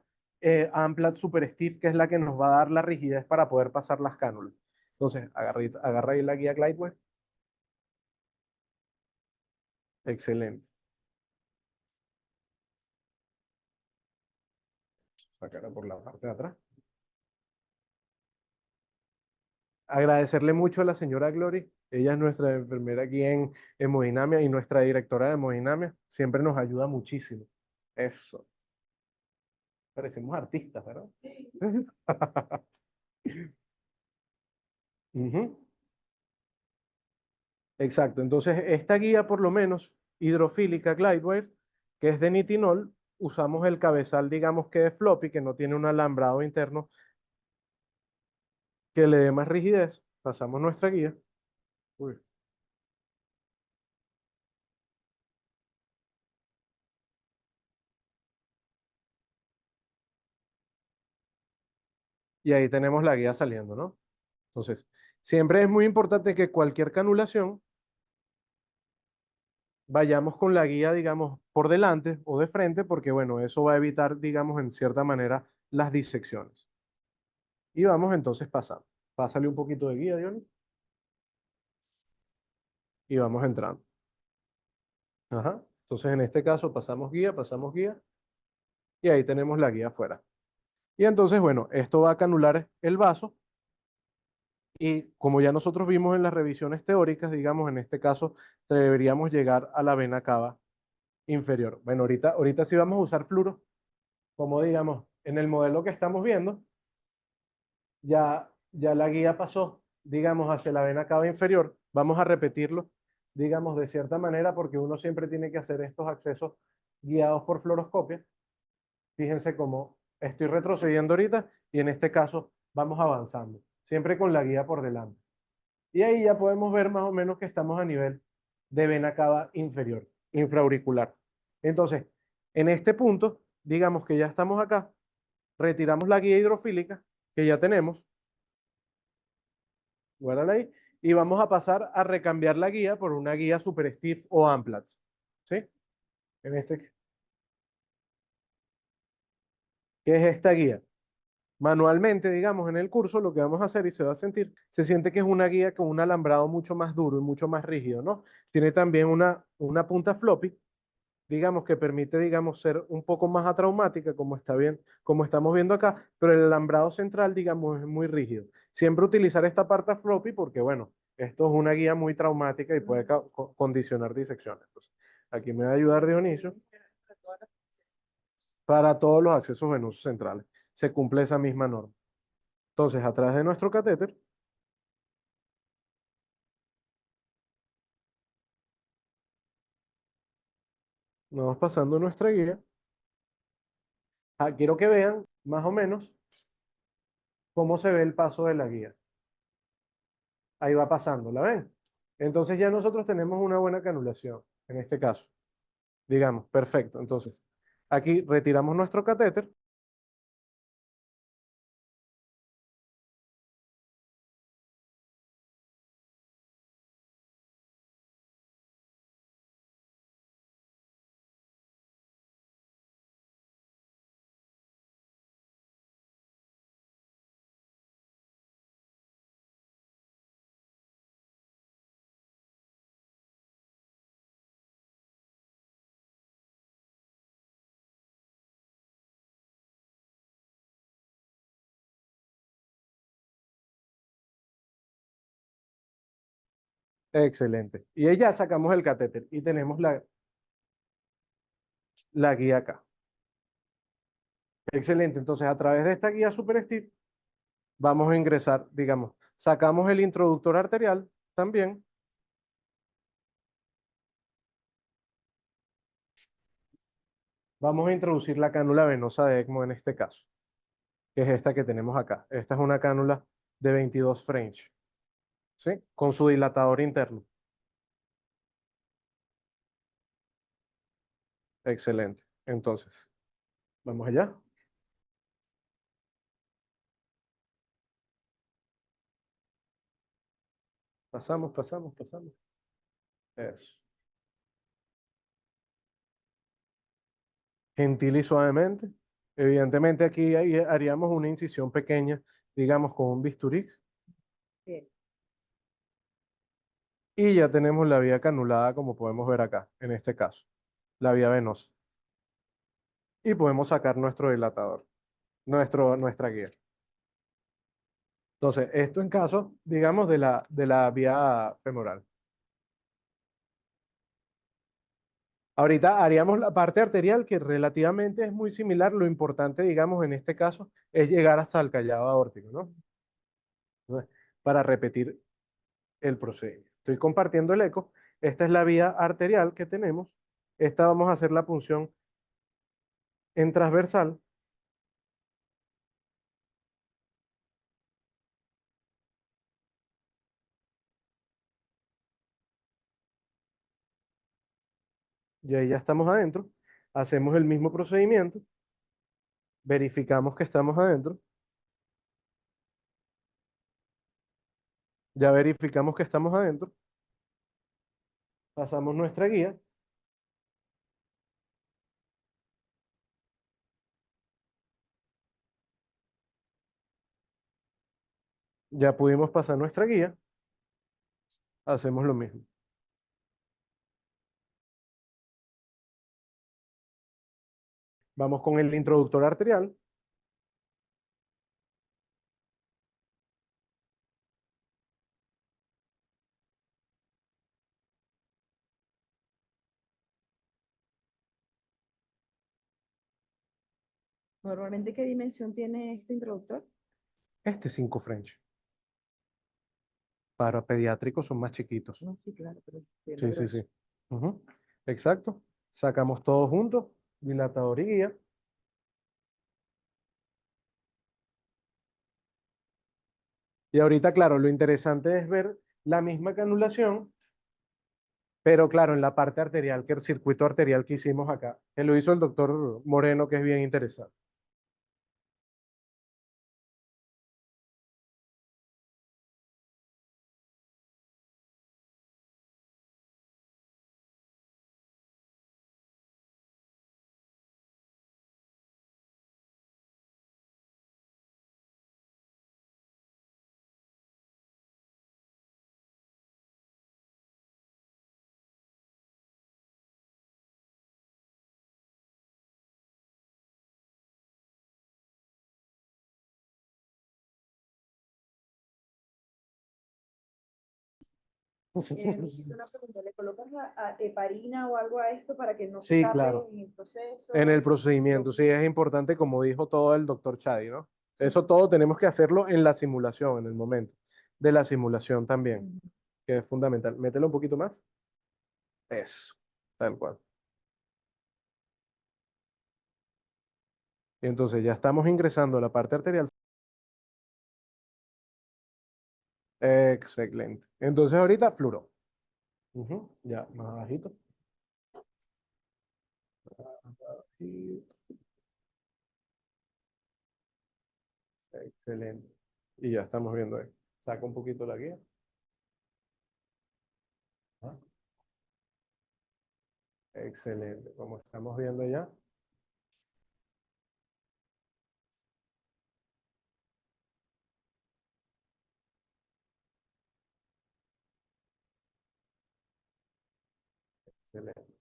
Amplat Super Stiff, que es la que nos va a dar la rigidez para poder pasar las cánulas. Entonces, agarra ahí la guía Glidewire. Excelente. Sacarla por la parte de atrás. Agradecerle mucho a la señora Glory. Ella es nuestra enfermera aquí en Hemodinamia y nuestra directora de Hemodinamia. Siempre nos ayuda muchísimo. Eso. Parecemos artistas, ¿verdad? Ujú. Exacto. Entonces, esta guía, por lo menos, hidrofílica Glidewire, que es de nitinol, usamos el cabezal, digamos que de floppy, que no tiene un alambrado interno que le dé más rigidez. Pasamos nuestra guía. Uy. Y ahí tenemos la guía saliendo, ¿no? Entonces, siempre es muy importante que cualquier canulación vayamos con la guía, digamos, por delante o de frente, porque bueno, eso va a evitar, digamos, en cierta manera, las disecciones. Y vamos entonces pasando. Pásale un poquito de guía, Diony. Y vamos entrando. Ajá. Entonces, en este caso, pasamos guía, y ahí tenemos la guía afuera. Y entonces, bueno, esto va a canular el vaso. Y como ya nosotros vimos en las revisiones teóricas, digamos, en este caso, deberíamos llegar a la vena cava inferior. Bueno, ahorita sí vamos a usar fluoro, como digamos, en el modelo que estamos viendo, ya la guía pasó, digamos, hacia la vena cava inferior. Vamos a repetirlo, digamos, de cierta manera, porque uno siempre tiene que hacer estos accesos guiados por fluoroscopia. Fíjense cómo estoy retrocediendo ahorita y en este caso vamos avanzando, siempre con la guía por delante. Y ahí ya podemos ver más o menos que estamos a nivel de vena cava inferior, infraauricular. Entonces, en este punto, digamos que ya estamos acá, retiramos la guía hidrofílica que ya tenemos, guárdala ahí, y vamos a pasar a recambiar la guía por una guía Super Stiff o Amplat. ¿Sí? En este, ¿qué es esta guía? manualmente, digamos, en el curso, lo que vamos a hacer y se va a sentir, se siente que es una guía con un alambrado mucho más duro y mucho más rígido, ¿no? Tiene también una punta floppy, digamos, que permite, digamos, ser un poco más atraumática, como está bien, como estamos viendo acá, pero el alambrado central, digamos, es muy rígido. Siempre utilizar esta parte floppy porque, bueno, esto es una guía muy traumática y puede condicionar disecciones. Entonces, aquí me va a ayudar Dionisio. Para todos los accesos venosos centrales. Se cumple esa misma norma. Entonces, a través de nuestro catéter, nos vamos pasando nuestra guía. Quiero que vean más o menos cómo se ve el paso de la guía. Ahí va pasando, ¿la ven? Entonces ya nosotros tenemos una buena canulación, en este caso. Digamos, perfecto. Entonces, aquí retiramos nuestro catéter. Excelente. Y ahí ya sacamos el catéter y tenemos la guía acá. Excelente. Entonces, a través de esta guía Super Steve, vamos a ingresar, digamos, sacamos el introductor arterial también. Vamos a introducir la cánula venosa de ECMO en este caso, que es esta que tenemos acá. Esta es una cánula de 22 French, ¿sí? Con su dilatador interno. Excelente. Entonces, vamos allá. Pasamos, pasamos, pasamos. Eso. Gentil y suavemente. Evidentemente aquí haríamos una incisión pequeña, digamos, con un bisturí. Bien. Y ya tenemos la vía canulada, como podemos ver acá, en este caso, la vía venosa. Y podemos sacar nuestro dilatador, nuestra guía. Entonces, esto en caso, digamos, de la vía femoral. Ahorita haríamos la parte arterial, que relativamente es muy similar. Lo importante, digamos, en este caso, es llegar hasta el callado aórtico, ¿no? Entonces, para repetir el procedimiento. Estoy compartiendo el eco. Esta es la vía arterial que tenemos. Esta vamos a hacer la punción en transversal. Y ahí ya estamos adentro. Hacemos el mismo procedimiento. Verificamos que estamos adentro. Ya verificamos que estamos adentro. Pasamos nuestra guía. Ya pudimos pasar nuestra guía. Hacemos lo mismo. Vamos con el introductor arterial. Normalmente, ¿qué dimensión tiene este introductor? Este 5 French. Para pediátricos son más chiquitos. No, sí, claro, pero tiene Sí, sí, grueso. sí. Ujú. Exacto. Sacamos todos juntos. Dilatador y guía. Y ahorita, claro, lo interesante es ver la misma canulación, pero claro, en la parte arterial, que el circuito arterial que hicimos acá, que lo hizo el doctor Moreno, que es bien interesante. Una pregunta, ¿le colocas heparina o algo a esto para que no se Sí, tape claro. en el proceso? En el procedimiento, sí, es importante, como dijo todo el doctor Chadi, ¿no? Eso todo tenemos que hacerlo en la simulación, en el momento de la simulación también, que es fundamental. Mételo un poquito más. Eso, tal cual. Y entonces ya estamos ingresando a la parte arterial. Excelente. Entonces ahorita fluoro. Ya, más bajito. Excelente. Y ya estamos viendo ahí. Saca un poquito la guía. Ah, excelente. Como estamos viendo ya. Excelente.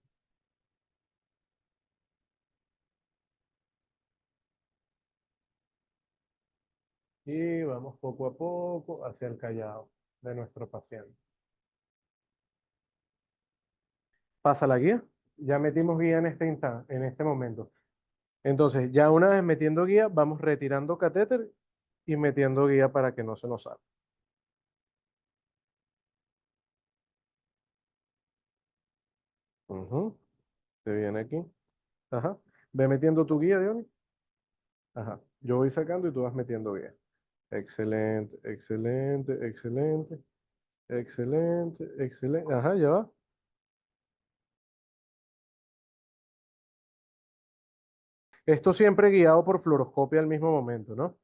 Y vamos poco a poco hacia el callado de nuestro paciente. Pasa la guía. Ya metimos guía en este instante, en este momento. Entonces, ya una vez metiendo guía, vamos retirando catéter y metiendo guía para que no se nos salga. Se viene aquí. Ajá. Ve metiendo tu guía, Diony. Ajá. Yo voy sacando y tú vas metiendo guía. Excelente, excelente, excelente, excelente, excelente. Ajá, ya va. Esto siempre guiado por fluoroscopia al mismo momento, ¿no?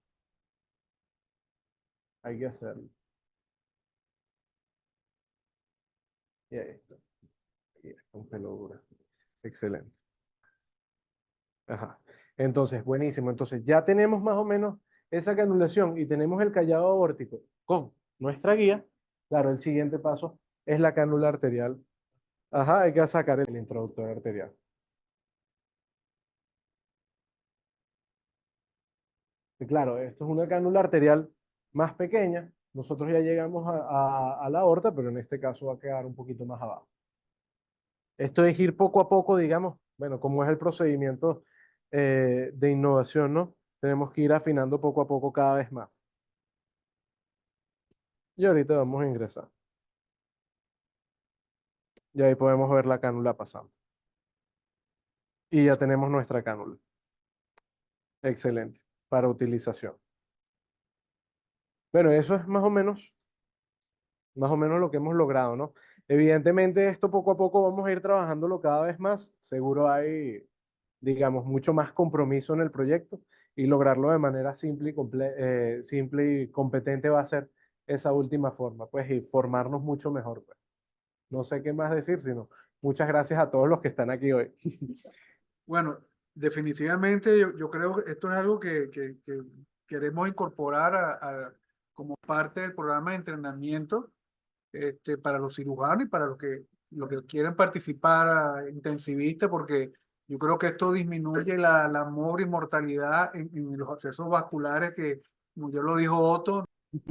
Hay que hacerlo. Y ahí está. Ahí está, un pelo dura. Excelente. Ajá. Entonces, buenísimo. Entonces, ya tenemos más o menos esa canulación y tenemos el callado aórtico con nuestra guía. Claro, el siguiente paso es la cánula arterial. Ajá, hay que sacar el introductor arterial. Y claro, esto es una cánula arterial más pequeña. Nosotros ya llegamos a la aorta, pero en este caso va a quedar un poquito más abajo. Esto es ir poco a poco, digamos, bueno, como es el procedimiento de innovación, ¿no? Tenemos que ir afinando poco a poco cada vez más. Y ahorita vamos a ingresar. Y ahí podemos ver la cánula pasando. Y ya tenemos nuestra cánula. Excelente. Para utilización. Bueno, eso es más o menos lo que hemos logrado, ¿no? Evidentemente esto poco a poco vamos a ir trabajándolo cada vez más. Seguro hay, digamos, mucho más compromiso en el proyecto y lograrlo de manera simple simple y competente va a ser esa última forma, pues, y formarnos mucho mejor, pues. No sé qué más decir, sino muchas gracias a todos los que están aquí hoy. Bueno, definitivamente yo creo que esto es algo que queremos incorporar como parte del programa de entrenamiento para los cirujanos y para los que quieren participar intensivistas, porque yo creo que esto disminuye la morbimortalidad y mortalidad en los accesos vasculares que, como ya lo dijo Otto,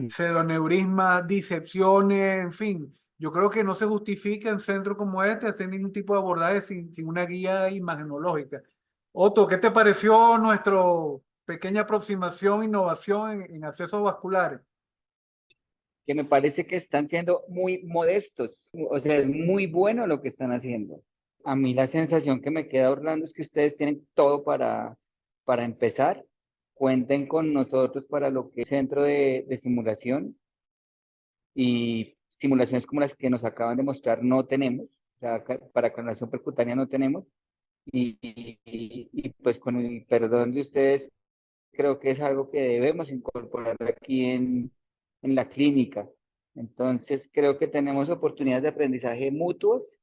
pseudoneurismas, disecciones, en fin. Yo creo que no se justifica en centros como este hacer ningún tipo de abordaje sin una guía imagenológica. Otto, ¿qué te pareció nuestra pequeña aproximación, innovación en accesos vasculares? Que me parece que están siendo muy modestos. O sea, es muy bueno lo que están haciendo. A mí la sensación que me queda, Orlando, es que ustedes tienen todo para empezar. Cuenten con nosotros para lo que es centro de simulación y simulaciones como las que nos acaban de mostrar no tenemos. O sea, para clonación percutánea no tenemos. Y pues con el perdón de ustedes, creo que es algo que debemos incorporar aquí en la clínica. Entonces, creo que tenemos oportunidades de aprendizaje mutuos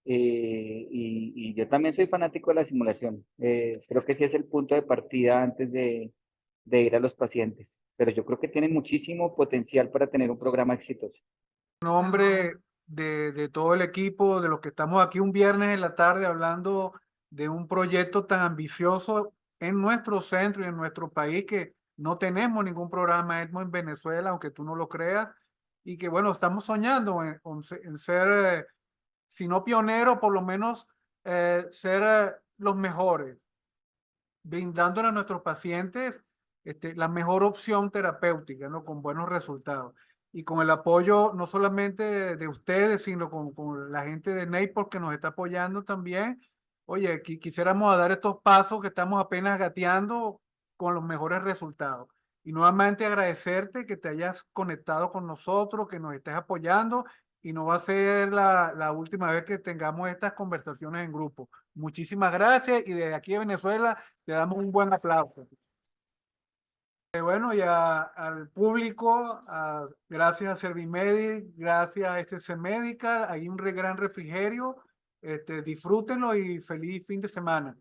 y yo también soy fanático de la simulación. Creo que sí es el punto de partida antes de ir a los pacientes, pero yo creo que tienen muchísimo potencial para tener un programa exitoso. Nombre de todo el equipo, de los que estamos aquí un viernes en la tarde hablando de un proyecto tan ambicioso en nuestro centro y en nuestro país, que no tenemos ningún programa ECMO en Venezuela, aunque tú no lo creas. y que bueno, estamos soñando en ser, si no pioneros, por lo menos ser los mejores, brindándole a nuestros pacientes la mejor opción terapéutica, ¿no? Con buenos resultados. Y con el apoyo no solamente de ustedes, sino con la gente de Naples que nos está apoyando también. Oye, quisiéramos dar estos pasos que estamos apenas gateando con los mejores resultados. Y nuevamente agradecerte que te hayas conectado con nosotros, que nos estés apoyando y no va a ser la última vez que tengamos estas conversaciones en grupo. Muchísimas gracias y desde aquí de Venezuela te damos un buen aplauso. Bueno, y al público, gracias a Servimedic, gracias a SC Medical, hay un gran refrigerio, disfrútenlo y feliz fin de semana.